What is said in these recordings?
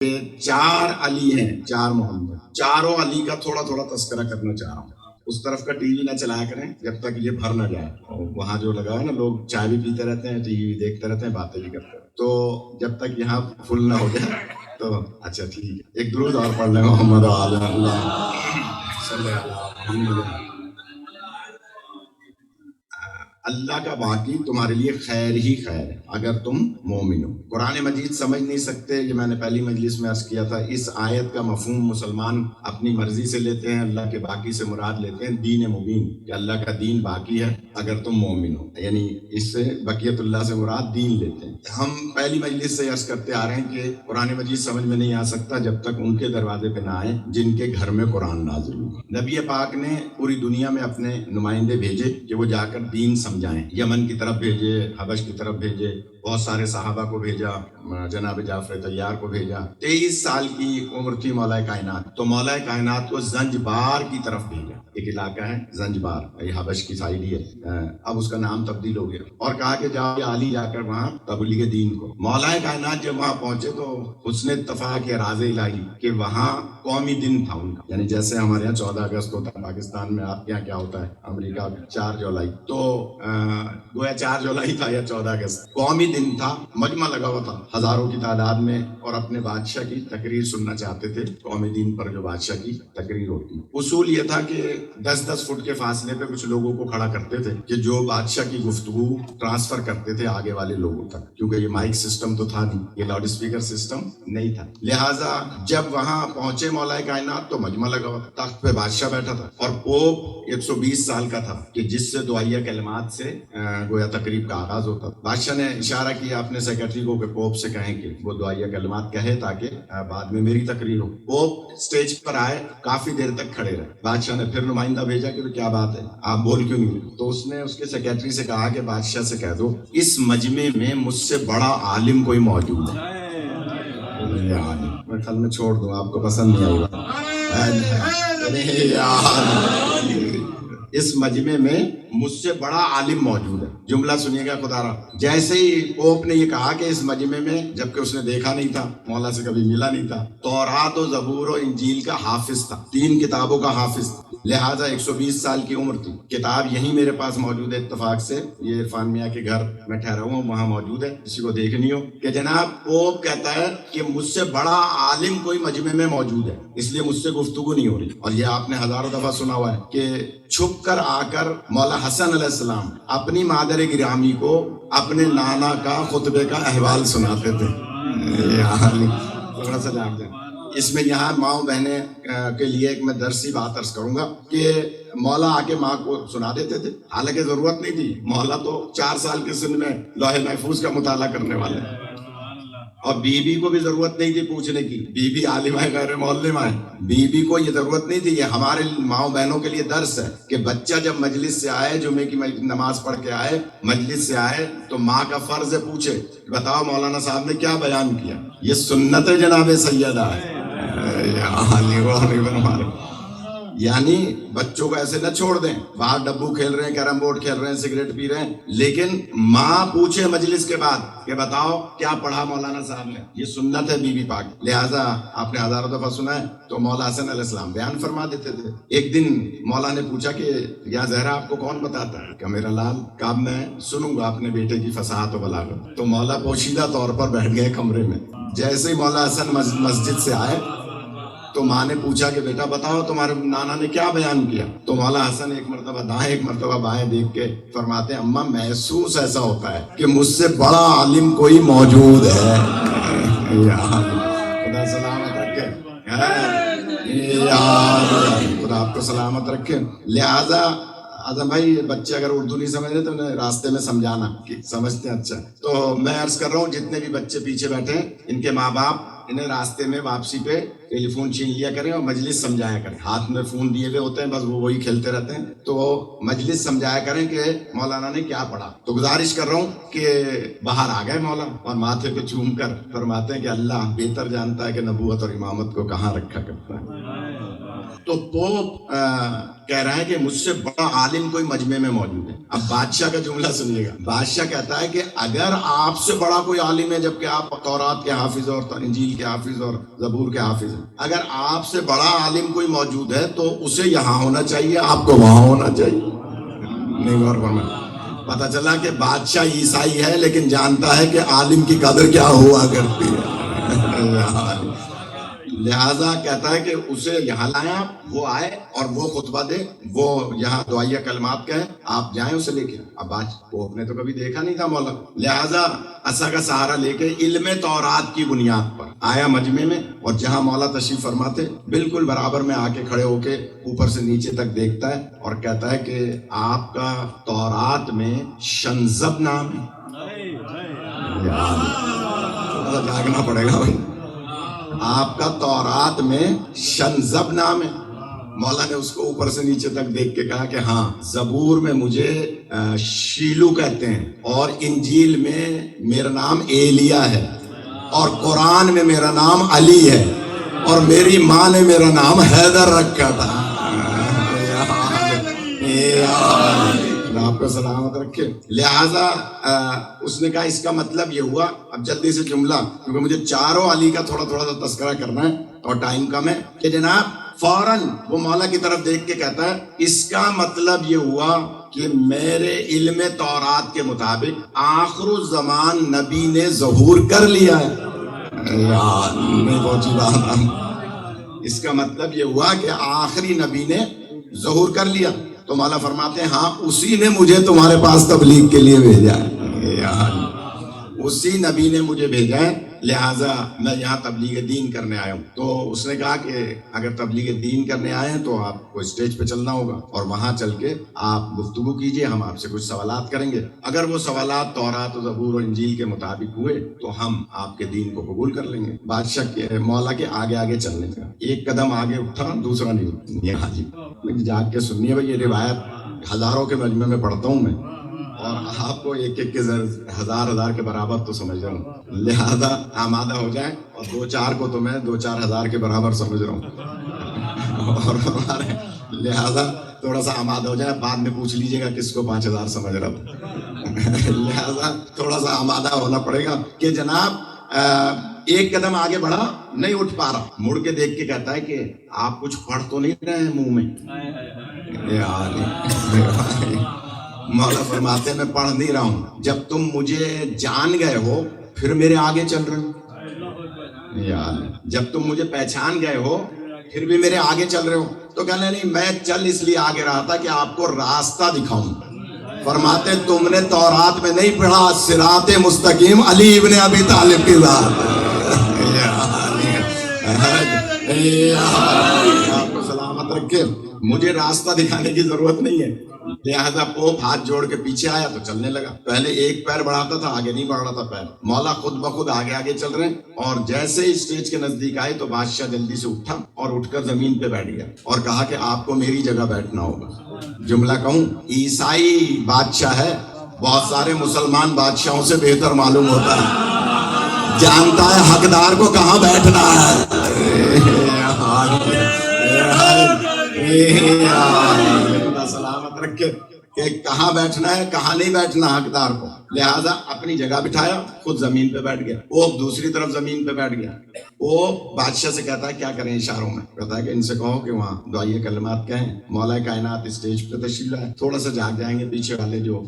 کہ 4 علی ہیں، 4 محمد، چاروں علی کا تھوڑا تھوڑا تذکرہ کرنا چاہ رہا ہوں۔ اس طرف کا ٹی وی نہ چلایا کریں جب تک یہ بھر نہ جائے۔ وہاں جو لگا ہے نا، لوگ چائے بھی پیتے رہتے ہیں، ٹی وی دیکھتے رہتے ہیں، باتیں بھی کرتے ہیں، تو جب تک یہاں فل نہ ہو جائے تو اچھا ٹھیک ہے، ایک درود اور پڑھ لیں، محمد علی اللہ صلی اللہ علیہ وسلم۔ اللہ کا باقی تمہارے لیے خیر ہی خیر ہے اگر تم مومن ہو۔ قرآن مجید سمجھ نہیں سکتے، یہ میں نے پہلی مجلس میں عرض کیا تھا، اس آیت کا مفہوم مسلمان اپنی مرضی سے لیتے ہیں، اللہ کے باقی سے مراد لیتے ہیں دین مبین، کہ اللہ کا دین باقی ہے اگر تم مومن ہو، یعنی اس سے بقیت اللہ سے مراد دین لیتے ہیں۔ ہم پہلی مجلس سے عرض کرتے آ رہے ہیں کہ قرآن مجید سمجھ میں نہیں آ سکتا جب تک ان کے دروازے پہ نہ آئے جن کے گھر میں قرآن نازل ہو۔ نبی پاک نے پوری دنیا میں اپنے نمائندے بھیجے کہ وہ جا کر دین سمجھائیں، یمن کی طرف بھیجے، حبش کی طرف بھیجے، بہت سارے صحابہ کو بھیجا، جناب جعفر طیار کو بھیجا۔ 23 سال کی عمر تھی مولا کائنات، تو مولا کائنات کو زنجبار کی طرف بھیجا، ایک علاقہ ہے زنجبار، یہ حبش کی سائڈ ہی ہے، اب اس کا نام تبدیل ہو گیا، اور کہا کہ جاؤ یا علی جا کر وہاں تبلیغ دین کو۔ مولا کائنات جب وہاں پہنچے تو حسن اتفاق یا راز الہی کہ وہاں قومی دن تھا ان کا، یعنی جیسے ہمارے یہاں 14 اگست ہوتا ہے، پاکستان میں آپ کے یہاں کیا ہوتا ہے، امریکہ 4 جولائی، تو گویا 4 جولائی تھا یا 14 اگست، قومی دن تھا، مجمع لگا ہوا تھا ہزاروں کی تعداد میں، اور اپنے بادشاہ کی تقریر سننا چاہتے تھے۔ قومی دن پر جو بادشاہ کی تقریر ہوتی، اصول یہ تھا کہ 10-10 فٹ کے فاصلے پہ کچھ لوگوں کو کھڑا کرتے تھے کہ جو بادشاہ کی گفتگو ٹرانسفر کرتے تھے آگے والے لوگوں تک، کیونکہ یہ مائک سسٹم تو تھا نہیں، یہ لاؤڈ اسپیکر سسٹم نہیں تھا، لہٰذا جب وہاں پہنچے مولا کائنات تو مجمع لگا ہوا تھا، تخت پہ بادشاہ بیٹھا تھا، اور پوپ 120 سال کا تھا کہ جس سے دعائیہ کلمات سے گویا تقریب کا آغاز ہوتا تھا۔ بادشاہ نے اشارہ کیا اپنے سیکرٹری کو کہ پوپ سے کہیں کہ وہ دعائیہ کلمات کہے تاکہ بعد میں میری تقریر ہو۔ پوپ سٹیج پر آئے، کافی دیر تک کھڑے رہے، بادشاہ نے پھر نمائندہ بھیجا کہ کیا بات ہے، آپ بول کیوں نہیں رہے؟ تو اس نے اس کے سیکرٹری سے کہا کہ بادشاہ سے کہہ دو اس مجمع میں مجھ سے بڑا عالم کوئی موجود ہے۔ میں کل میں چھوڑ دوں، آپ کو پسند نہیں آئی بات۔ اس مجمع میں مجھ سے بڑا عالم موجود ہے۔ جملہ سنیے گا خدا را، جیسے ہی پوپ نے یہ کہا کہ اس مجمع میں، جبکہ اس نے دیکھا نہیں تھا، مولا سے کبھی ملا نہیں تھا، تورات و زبور و انجیل کا حافظ تھا، 3 کتابوں کا حافظ تھا، لہٰذا 120 سال کی عمر تھی، کتاب یہیں میرے پاس موجود ہے، اتفاق سے یہ عرفان میاں کے گھر میں ٹھہرا ہوں وہاں موجود ہے، کسی کو دیکھنی ہو، کہ جناب پوپ کہتا ہے کہ مجھ سے بڑا عالم کوئی مجمع میں موجود ہے، اس لیے مجھ سے گفتگو نہیں ہو رہی۔ اور یہ آپ نے ہزاروں دفعہ سنا ہوا ہے کہ چھپ کر آ کر مولا حسن علیہ السلام اپنی مادر گرامی کو اپنے نانا کا خطبے کا احوال سناتے تھے۔ تھوڑا سا جان دیں، اس میں یہاں ماؤں بہنیں کے لیے ایک میں درسی بات عرض کروں گا کہ مولا آ کے ماں کو سنا دیتے تھے، حالانکہ ضرورت نہیں تھی، مولا تو 4 سال کے سن میں لوح محفوظ کا مطالعہ کرنے والے ہیں، اور بی بی کو بھی ضرورت نہیں تھی پوچھنے کی، بی بی عالمہ غیر معلمہ ہے، بی بی کو یہ ضرورت نہیں تھی۔ یہ ہمارے ماؤں بہنوں کے لیے درس ہے کہ بچہ جب مجلس سے آئے، جمعے کی نماز پڑھ کے آئے، مجلس سے آئے، تو ماں کا فرض ہے پوچھے، بتاؤ مولانا صاحب نے کیا بیان کیا، یہ سنت جناب سیدہ ہے۔ یعنی بچوں کو ایسے نہ چھوڑ دیں، باہر ڈبو کھیل رہے ہیں، کیرم بورڈ کھیل رہے ہیں، سگریٹ پی رہے ہیں، لیکن ماں پوچھے مجلس کے بعد کہ بتاؤ کیا پڑھا مولانا صاحب نے، یہ سنت ہے بی بی پاک۔ لہٰذا آپ نے ہزاروں دفعہ سنا ہے، تو مولا حسن علیہ السلام بیان فرما دیتے تھے۔ ایک دن مولا نے پوچھا کہ یا زہرا آپ کو کون بتاتا ہے، کہ میرا لال، کہا میں سنوں گا اپنے بیٹے کی فصاحت و بلاغت۔ تو مولا پوشیدہ طور پر بیٹھ گئے کمرے میں۔ جیسے ہی مولا حسن مسجد سے آئے تو ماں نے پوچھا کہ بیٹا بتاؤ تمہارے نانا نے کیا بیان کیا، تو مولا حسن ایک مرتبہ دائیں ایک مرتبہ بائیں دیکھ کے فرماتے ہیں اماں محسوس ایسا ہوتا ہے کہ مجھ سے بڑا عالم کوئی موجود ہے۔ خدا سلامت رکھے، خدا آپ کو سلامت رکھے۔ لہذا اعظم بھائی، بچے اگر اردو نہیں سمجھ رہے تو انہیں راستے میں سمجھانا کہ سمجھتے ہیں۔ اچھا، تو میں عرض کر رہا ہوں جتنے بھی بچے پیچھے بیٹھے ہیں، ان کے ماں باپ انہیں راستے میں واپسی پہ ٹیلی فون چھین لیا کریں اور مجلس سمجھایا کریں۔ ہاتھ میں فون دیے ہوئے ہوتے ہیں، بس وہ وہی کھیلتے رہتے ہیں، تو مجلس سمجھایا کریں کہ مولانا نے کیا پڑھا۔ تو گزارش کر رہا ہوں کہ باہر آ گئے مولا، اور ماتھے پہ چوم کر فرماتے ہیں کہ اللہ بہتر جانتا ہے کہ نبوت اور امامت کو کہاں رکھا کرتا ہے۔ تو پوپ کہہ رہا ہے کہ مجھ سے بڑا عالم کوئی مجمع میں موجود ہے. اب بادشاہ کا جملہ سنیے گا. بادشاہ کہتا ہے کہ اگر آپ سے بڑا کوئی عالم ہے جبکہ آپ تورات کے حافظ اور انجیل کے حافظ اور زبور کے حافظ ہیں, اگر آپ سے بڑا عالم کوئی موجود ہے تو اسے یہاں ہونا چاہیے, آپ کو وہاں ہونا چاہیے. نہیں غور فرمائے. پتہ چلا کہ بادشاہ عیسائی ہے لیکن جانتا ہے کہ عالم کی قدر کیا ہوا کرتی ہے. لہذا کہتا ہے کہ اسے یہاں لائیں, وہ آئے اور وہ خطبہ دے, وہ یہاں دعائیہ کلمات کہے, آپ جائیں اسے لے کے. اب آج وہ نے تو کبھی دیکھا نہیں تھا مولا, لہذا عصا کا سہارا لے کے علم تورات کی بنیاد پر آیا مجمع میں, اور جہاں مولا تشریف فرماتے بالکل برابر میں آ کے کھڑے ہو کے اوپر سے نیچے تک دیکھتا ہے اور کہتا ہے کہ آپ کا تورات میں شنزب نام ہے. جاگنا پڑے گا بھائی. آپ کا تورات میں شنزب نام ہے. مولا نے اس کو اوپر سے نیچے تک دیکھ کے کہا کہ ہاں, زبور میں مجھے شیلو کہتے ہیں, اور انجیل میں میرا نام ایلیا ہے, اور قرآن میں میرا نام علی ہے, اور میری ماں نے میرا نام حیدر رکھا تھا. آپ کو سلامت رکھے. لہذا اس نے کہا اس کا مطلب یہ ہوا, اب جلدی سے جملہ کیونکہ مجھے چاروں علی کا تھوڑا تھوڑا سا تذکرہ کرنا ہے اور ٹائم کم ہے, کہ جناب فوراً وہ مولا کی طرف دیکھ کے کہتا ہے اس کا مطلب یہ ہوا کہ میرے علم تورات کے مطابق آخر الزمان نبی نے ظہور کر لیا ہے. نہیں پہنچی بات. اس کا مطلب یہ ہوا کہ آخری نبی نے ظہور کر لیا. تو مولا فرماتے ہیں ہاں اسی نے مجھے تمہارے پاس تبلیغ کے لیے بھیجا ہے, اسی نبی نے مجھے بھیجا ہے, لہٰذا میں یہاں تبلیغ دین کرنے آیا ہوں. تو اس نے کہا کہ اگر تبلیغ دین کرنے آئے ہیں تو آپ کو اسٹیج پہ چلنا ہوگا اور وہاں چل کے آپ گفتگو کیجئے, ہم آپ سے کچھ سوالات کریں گے. اگر وہ سوالات تورات و زبور اور انجیل کے مطابق ہوئے تو ہم آپ کے دین کو قبول کر لیں گے. بادشاہ کے مولا کے آگے آگے چلنے کا ایک قدم آگے اٹھا, دوسرا نہیں. ہاں جی جاگ کے سنیے بھائی, یہ روایت ہزاروں کے مجمع میں پڑھتا ہوں میں, اور آپ کو ایک ایک کے ہزار کے برابر تو سمجھ رہا ہوں. لہذا آمادہ ہو جائیں, اور دو چار کو تو میں 2-4 ہزار کے برابر سمجھ رہا ہوں, اور ہمارے لہذا تھوڑا سا آمادہ ہو جائے. بعد میں پوچھ لیجئے گا کس کو 5000 سمجھ رہا ہوں. لہذا تھوڑا سا آمادہ ہونا پڑے گا کہ جناب ایک قدم آگے بڑھا, نہیں اٹھ پا رہا, مڑ کے دیکھ کے کہتا ہے کہ آپ کچھ پڑھ تو نہیں رہے ہیں منہ میں. مولا فرماتے ہیں میں پڑھ نہیں رہا ہوں, جب تم مجھے جان گئے ہو پھر میرے آگے چل رہے ہو. جب تم مجھے پہچان گئے ہو پھر بھی میرے آگے چل رہے ہو. تو کہنے نہیں, میں چل اس لیے آگے رہا تھا کہ آپ کو راستہ دکھاؤں. فرماتے تم نے تورات میں نہیں پڑھا صراط مستقیم علی ابن ابی طالب کی ذات. آپ کو سلامت رکھے. مجھے راستہ دکھانے کی ضرورت نہیں ہے. لہذا پوپ ہاتھ جوڑ کے پیچھے آیا تو چلنے لگا. پہلے ایک پیر بڑھاتا تھا, آگے نہیں بڑھ رہا تھا پیر. مولا خود بخود آگے آگے چل رہے ہیں, اور جیسے ہی اسٹیج کے نزدیک آئے تو بادشاہ جلدی سے اٹھا اور اٹھ کر زمین پہ بیٹھ گیا اور کہا کہ آپ کو میری جگہ بیٹھنا ہوگا. جملہ کہوں, عیسائی بادشاہ ہے, بہت سارے مسلمان بادشاہوں سے بہتر معلوم ہوتا ہے, جانتا ہے حقدار کو کہاں بیٹھنا ہے. سلامت رکھے کہ کہاں بیٹھنا ہے کہاں نہیں بیٹھنا حقدار کو. لہذا اپنی جگہ بٹھایا, خود زمین پہ بیٹھ گیا. وہ دوسری طرف زمین پہ بیٹھ گیا. وہ بادشاہ سے کہتا ہے کیا کریں اشاروں میں. کہتا ہے کہ ان سے کہو کہ وہاں دعائیہ کلمات کہیں. مولا کائنات اسٹیج پہ تشریف لائے, تھوڑا سا جاگ جائیں گے پیچھے والے جو,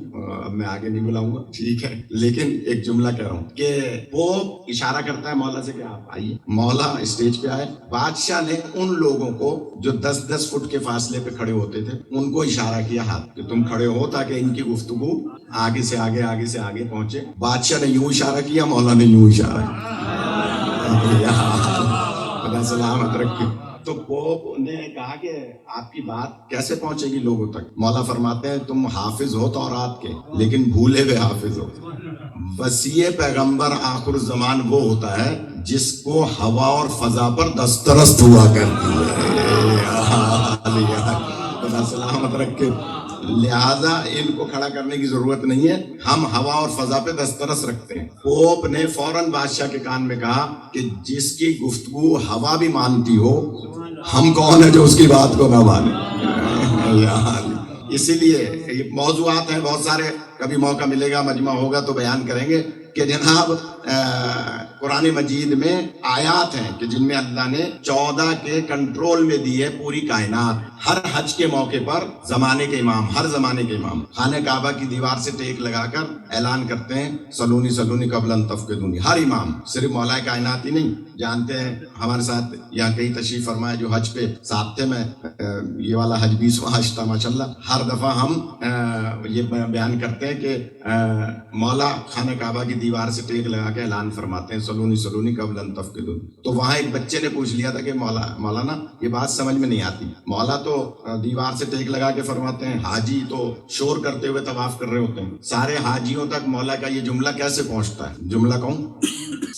اب میں آگے نہیں بلاؤں گا ٹھیک ہے, لیکن ایک جملہ کہہ رہا ہوں کہ وہ اشارہ کرتا ہے مولا سے کہ آپ آئیے. مولا اسٹیج پہ آئے. بادشاہ نے ان لوگوں کو جو 10-10 فٹ کے فاصلے پہ کھڑے ہوتے تھے ان کو اشارہ کیا ہاتھ کہ تم کھڑے ہو تاکہ ان کی گفتگو آگے سے آگے پہنچے. بادشاہ نے یوں اشارہ کیا, مولا نے یوں اشارہ کیا. سلامت رکھے. تو پوپ نے کہا کہ آپ کی بات کیسے پہنچے گی لوگوں تک. مولا فرماتے ہیں تم حافظ ہو تورات کے لیکن بھولے ہوئے حافظ ہو. وسیع پیغمبر آخر الزمان وہ ہوتا ہے جس کو ہوا اور فضا پر دسترست ہوا کرتی ہے. سلامت رکھے. لہذا ان کو کھڑا کرنے کی ضرورت نہیں ہے, ہم ہوا اور فضا پہ دسترس رکھتے ہیں. پوپ نے فوراً بادشاہ کے کان میں کہا کہ جس کی گفتگو ہوا بھی مانتی ہو ہم کون ہیں جو اس کی بات کو نہ مانے. اسی لیے موضوعات ہیں بہت سارے، کبھی موقع ملے گا مجمع ہوگا تو بیان کریں گے کہ جناب قرآن مجید میں آیات ہیں کہ جن میں اللہ نے 14 کے کنٹرول میں دی ہے پوری کائنات. ہر حج کے موقع پر زمانے کے امام، ہر زمانے کے امام خانہ کعبہ کی دیوار سے ٹیک لگا کر اعلان کرتے ہیں سلونی سلونی قبل ان تفقدونی. ہر امام، صرف مولا کائنات ہی نہیں. جانتے ہیں ہمارے ساتھ یہاں کئی تشریف فرمائے جو حج پہ ساتھ تھے. میں یہ والا حج 20واں حج تھا ماشاءاللہ. ہر دفعہ ہم یہ بیان کرتے ہیں کہ مولا خانہ کعبہ کی دیوار سے ٹیک لگا کے اعلان فرماتے ہیں سلونی سلونی قبل ان تفقدونی. تو وہاں ایک بچے نے پوچھ لیا تھا کہ مولانا یہ بات سمجھ میں نہیں آتی. مولا تو دیوار سے ٹیک لگا کے فرماتے ہیں، حاجی تو شور کرتے ہوئے طواف کر رہے ہوتے ہیں. سارے حاجیوں تک مولا کا یہ جملہ کیسے پہنچتا ہے؟ جملہ کون؟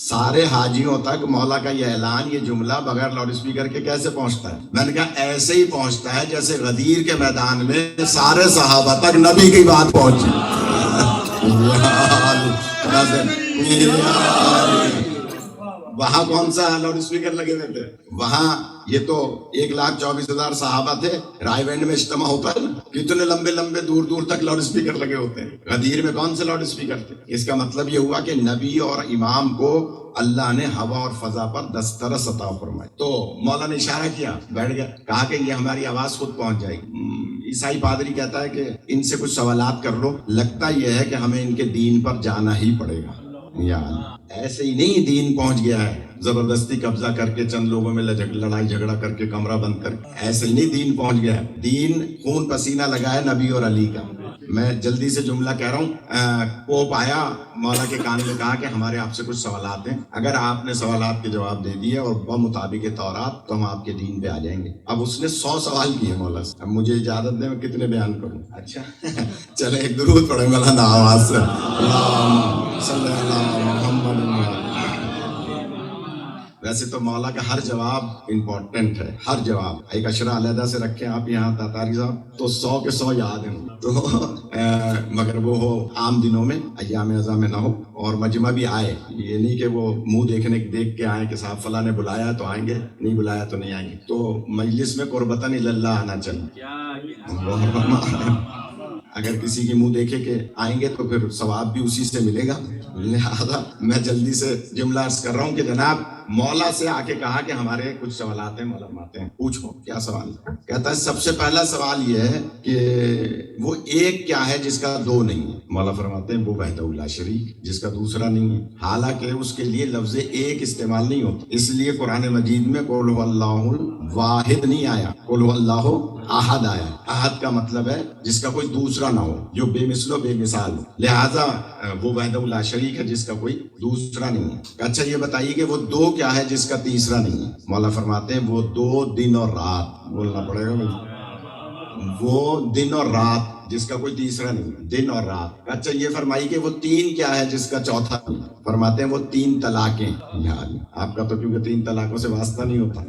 سارے حاجیوں تک مولا کا یہ اعلان، یہ جملہ بغیر لاؤڈ اسپیکر کے کیسے پہنچتا ہے؟ میں نے کہا ایسے ہی پہنچتا ہے جیسے غدیر کے میدان میں سارے صحابہ تک نبی کی بات پہنچی. وہاں کون سا لاؤڈ اسپیکر لگے ہوئے تھے؟ وہاں یہ تو 1,24,000 صحابہ تھے. رائے وینڈ میں اجتماع ہوتا ہے نا، کتنے لمبے لمبے دور دور تک لاؤڈ اسپیکر لگے ہوتے ہیں. غدیر میں کون سے لاؤڈ اسپیکر تھے؟ اس کا مطلب یہ ہوا کہ نبی اور امام کو اللہ نے ہوا اور فضا پر دسترس عطا فرمائی. تو مولا نے اشارہ کیا، بیٹھ گیا، کہا کہ یہ ہماری آواز خود پہنچ جائے گی. عیسائی پادری کہتا ہے کہ ان سے کچھ سوالات کر لو. لگتا یہ ہے کہ ہمیں ان کے دین پر جانا ہی پڑے گا. یا ایسے ہی نہیں دین پہنچ گیا ہے زبردستی قبضہ کر کے چند لوگوں میں لڑائی جھگڑا کر کے کمرہ بند کر کے. ایسے ہی نہیں دین پہنچ گیا ہے. دین خون پسینہ لگا ہے نبی اور علی کا. میں جلدی سے جملہ کہہ رہا ہوں. پوپ آیا، مولا کے کان میں کہا کہ ہمارے آپ سے کچھ سوالات ہیں، اگر آپ نے سوالات کے جواب دے دیے اور بمطابق تورات تو ہم آپ کے دین پہ آ جائیں گے. اب اس نے 100 سوال کیے مولا سے. اب مجھے اجازت دیں میں کتنے بیان کروں؟ اچھا چلے ایک درود پڑھیں مولانا آواز سے. اللہم صلی اللہ محمد. ویسے تو مولا کا ہر جواب امپورٹنٹ ہے، ہر جواب. ایک اشرا علیحدہ سے رکھیں آپ یہاں تاتاری صاحب تو 100 کے 100 یاد ہیں. تو مگر وہ ہو عام دنوں میں، ایام ازاں میں نہ ہو، اور مجمع بھی آئے. یہ نہیں کہ وہ منہ دیکھ کے آئیں کہ صاحب فلاں نے بلایا تو آئیں گے، نہیں بلایا تو نہیں آئیں گے. تو مجلس میں قربتاً اللہ آنا چاہیے. اگر کسی کے منہ دیکھے کہ آئیں گے تو پھر ثواب بھی اسی سے ملے گا. لہٰذا میں جلدی سے جملہ عرض کر رہا ہوں کہ جناب مولا سے آ کے کہا کہ ہمارے کچھ سوالات ہیں، مولا فرماتے ہیں پوچھو کیا سوال ہے. کہتا ہے سب سے پہلا سوال یہ ہے کہ وہ ایک کیا ہے جس کا دو نہیں ہے. مولا فرماتے ہیں وہ وحدہ لا شریک، جس کا دوسرا نہیں ہے. حالانکہ اس کے لیے لفظ ایک استعمال نہیں ہوتا، اس لیے قرآن مجید میں قل هو اللہ الواحد نہیں آیا، قل هو اللہ احد آیا. احد کا مطلب ہے جس کا کوئی دوسرا نہ ہو، جو بے مثل و بے مثال ہو. لہٰذا وہ وحدہ لا شریک ہے جس کا کوئی دوسرا نہیں ہے. اچھا یہ بتائیے کہ وہ دو کیا ہے جس کا تیسرا نہیں ہے. مولا فرماتے ہیں وہ دو دن اور رات. بولنا پڑے گا مجھے. وہ دن اور رات جس کا کوئی تیسرا نہیں ہے، دن اور رات. اچھا یہ فرمائیے کہ وہ تین کیا ہے جس کا چوتھا نہیں. فرماتے ہیں وہ 3 طلاقیں. آپ کا تو کیونکہ 3 طلاقوں سے واسطہ نہیں ہوتا،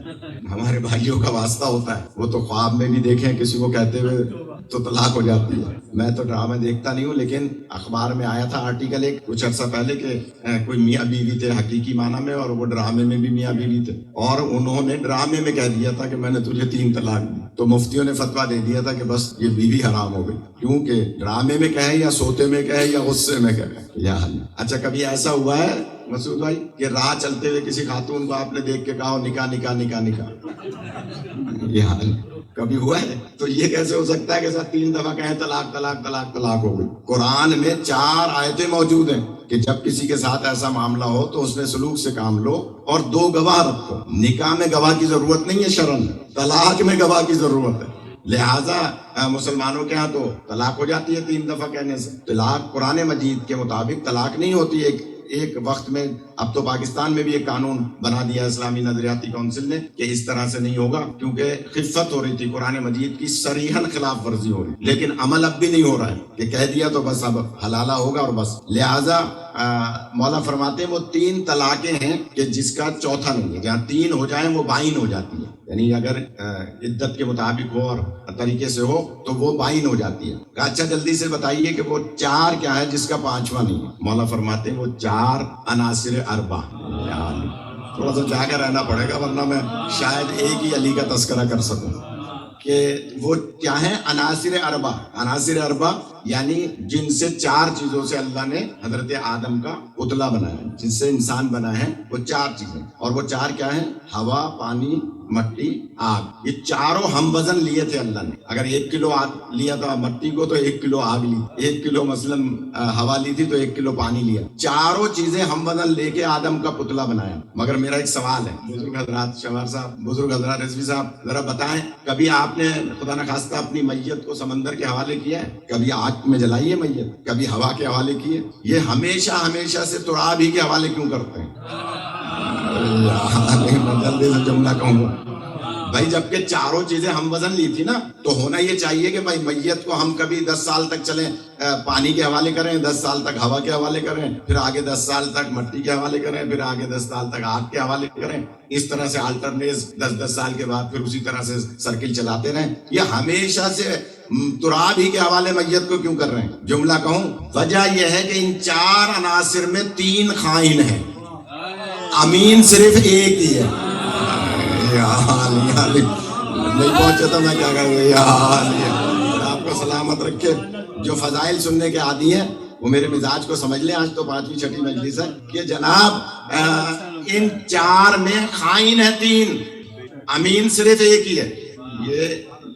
ہمارے بھائیوں کا واسطہ ہوتا ہے. وہ تو خواب میں بھی دیکھیں کسی کو کہتے ہوئے تو طلاق ہو جاتی ہے. میں تو ڈرامے دیکھتا نہیں ہوں، لیکن اخبار میں آیا تھا آرٹیکل ایک کچھ عرصہ پہلے کہ کوئی میاں بیوی تھے حقیقی معنی میں، اور وہ ڈرامے میں بھی میاں بیوی تھے، اور انہوں نے ڈرامے میں کہہ دیا تھا کہ میں نے تجھے 3 طلاق دی. تو مفتیوں نے فتویٰ دے دیا تھا کہ بس یہ بیوی حرام ہو گئی، کیونکہ ڈرامے میں کہے یا سوتے میں کہے یا غصے میں کہے. یا اچھا کبھی ایسا ہوا ہے مسعود بھائی کہ راہ چلتے ہوئے کسی خاتون کو آپ نے دیکھ کے کہا نکاح نکاح نکاح نکاح؟ یہ حال کبھی ہوا ہے؟ تو یہ کیسے ہو سکتا ہے کہ سر 3 دفعہ کہیں طلاق طلاق طلاق طلاق ہو گئی؟ قرآن میں 4 آیتیں موجود ہیں کہ جب کسی کے ساتھ ایسا معاملہ ہو تو اس نے سلوک سے کام لو اور 2 گواہ رکھو. نکاح میں گواہ کی ضرورت نہیں ہے شرعاً، طلاق میں گواہ کی ضرورت ہے. لہٰذا مسلمانوں کے ہاں تو طلاق ہو جاتی ہے 3 دفعہ کہنے سے. طلاق قرآن مجید کے مطابق طلاق نہیں ہوتی. ایک وقت میں، اب تو پاکستان میں بھی ایک قانون بنا دیا اسلامی نظریاتی کونسل نے کہ اس طرح سے نہیں ہوگا، کیونکہ خفت ہو رہی تھی، قرآن مجید کی صریحاً خلاف ورزی ہو رہی، لیکن عمل اب بھی نہیں ہو رہا ہے کہ کہہ دیا تو بس اب حلالہ ہوگا اور بس. لہٰذا مولا فرماتے ہیں وہ 3 طلاقیں ہیں کہ جس کا چوتھا نہیں ہے. جہاں 3 ہو جائیں وہ بائن ہو جاتی ہے، یعنی اگر عدت کے مطابق ہو اور طریقے سے ہو تو وہ بائن ہو جاتی ہے. اچھا جلدی سے بتائیے کہ وہ 4 کیا ہے جس کا 5واں نہیں ہے. مولا فرماتے ہیں وہ 4 عناصر اربع. تھوڑا سا جاگے رہنا پڑے گا ورنہ میں شاید ایک ہی علی کا تذکرہ کر سکوں کہ وہ کیا ہے عناصر اربع. عناصر اربع یعنی جن سے 4 چیزوں سے اللہ نے حضرت آدم کا پتلا بنایا, جن سے انسان بنا ہے وہ 4 چیزیں, اور وہ 4 کیا ہیں؟ ہوا, پانی, مٹی, آگ. یہ چاروں ہم وزن لیے تھے اللہ نے. اگر 1 کلو آگ لیا تھا مٹی کو تو 1 کلو آگ لی, 1 کلو مثلاً ہوا لی تھی تو 1 کلو پانی لیا. چاروں چیزیں ہم وزن لے کے آدم کا پتلا بنایا. مگر میرا ایک سوال ہے بزرگ حضرات, شمار صاحب, بزرگ حضرات, رضوی صاحب, ذرا بتائیں کبھی آپ نے خدا نخواستہ اپنی میت کو سمندر کے حوالے کیا ہے؟ کبھی آگ میں جلائی ہے میت؟ کبھی ہوا کے حوالے کی ہے؟ یہ ہمیشہ سے تراب ہی کے حوالے کیوں کرتے ہیں؟ میں جلدی سے جملہ کہوں گا بھائی, جبکہ چاروں چیزیں ہم وزن لی تھی نا, تو ہونا یہ چاہیے کہ بھائی میت کو ہم کبھی 10 سال تک چلیں پانی کے حوالے کریں, 10 سال تک ہوا کے حوالے کریں, پھر آگے 10 سال تک مٹی کے حوالے کریں, پھر آگے 10 سال تک آگ کے حوالے کریں. اس طرح سے آلٹرنیز 10 سال کے بعد پھر اسی طرح سے سرکل چلاتے رہیں. یہ ہمیشہ سے تراب ہی کے حوالے میت کو کیوں کر رہے ہیں؟ جملہ کہوں, وجہ یہ ہے کہ ان 4 عناصر میں 3 خائن ہیں, امین صرف ایک ہی ہے. نہیں پہنچے تو میں کیا کروں؟ آپ کو سلامت رکھے. جو فضائل سننے کے عادی ہیں وہ میرے مزاج کو سمجھ لیں. آج تو 5ویں 6ٹھی مجلس ہے کہ جناب ان 4 میں خائن ہے 3, امین صرف ایک ہی ہے. یہ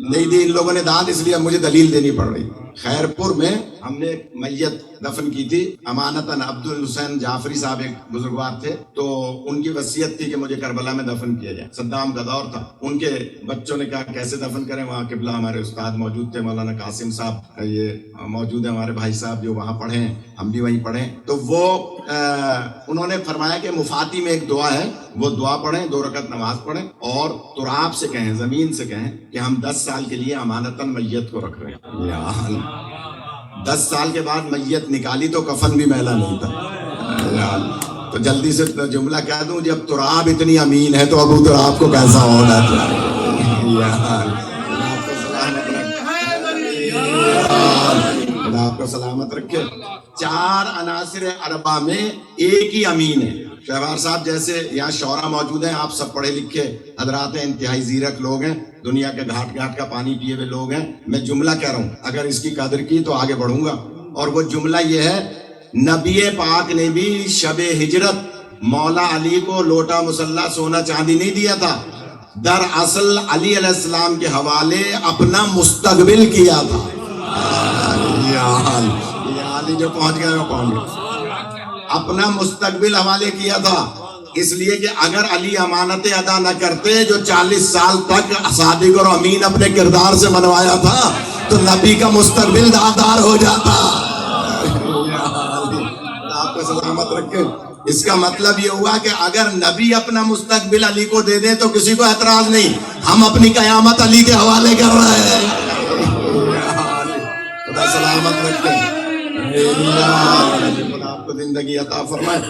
نہیں دی ان لوگوں نے داد, اس لیے مجھے دلیل دینی پڑ رہی. خیر پور میں ہم نے میت دفن کی تھی امانتاً. عبد الحسین جعفری صاحب ایک بزرگوار تھے, تو ان کی وصیت تھی کہ مجھے کربلا میں دفن کیا جائے. صدام کا دور تھا, ان کے بچوں نے کہا کیسے دفن کریں. وہاں قبلہ ہمارے استاد موجود تھے, مولانا قاسم صاحب یہ موجود ہیں, ہمارے بھائی صاحب جو وہاں پڑھے ہیں, ہم بھی وہیں پڑھے. تو وہ انہوں نے فرمایا کہ مفاتی میں ایک دعا ہے, وہ دعا پڑھیں, 2 رکعت نماز پڑھیں, اور تراب سے کہیں, زمین سے کہیں کہ ہم 10 سال کے لیے امانتاً میت کو رکھ رہے ہیں. 10 سال کے بعد میت نکالی تو کفن بھی میلا نہیں تھا. تو جلدی سے جملہ کہہ دوں, جب تراب اتنی امین ہے تو ابو تراب کو کیسا ہونا چاہیے. آپ کو سلامت رکھے. 4 عناصر اربع میں ایک ہی امین ہے. شہبار صاحب جیسے یہاں شعراء موجود ہیں, آپ سب پڑھے لکھے حضرات ہیں, انتہائی زیرک لوگ ہیں, دنیا کے گھاٹ گھاٹ کا پانی پیے ہوئے لوگ ہیں. میں جملہ کہہ رہا ہوں, اگر اس کی قدر کی تو آگے بڑھوں گا. اور وہ جملہ یہ ہے, نبی پاک نے بھی شب ہجرت مولا علی کو لوٹا مسلح سونا چاندی نہیں دیا تھا, دراصل علی علیہ السلام کے حوالے اپنا مستقبل کیا تھا. علی جو پہنچ گیا وہ پہنچ گیا, اپنا مستقبل حوالے کیا تھا. اس لیے کہ اگر علی امانتیں ادا نہ کرتے جو 40 سال تک صادق اور امین اپنے کردار سے منوایا تھا, تو نبی کا مستقبل داغدار ہو جاتا. آپ کو سلامت رکھے. اس کا مطلب یہ ہوا کہ اگر نبی اپنا مستقبل علی کو دے دیں تو کسی کو اعتراض نہیں, ہم اپنی قیامت علی کے حوالے کر رہے ہیں. خدا سلامت رکھے, خدا آپ کو زندگی عطا فرمائے.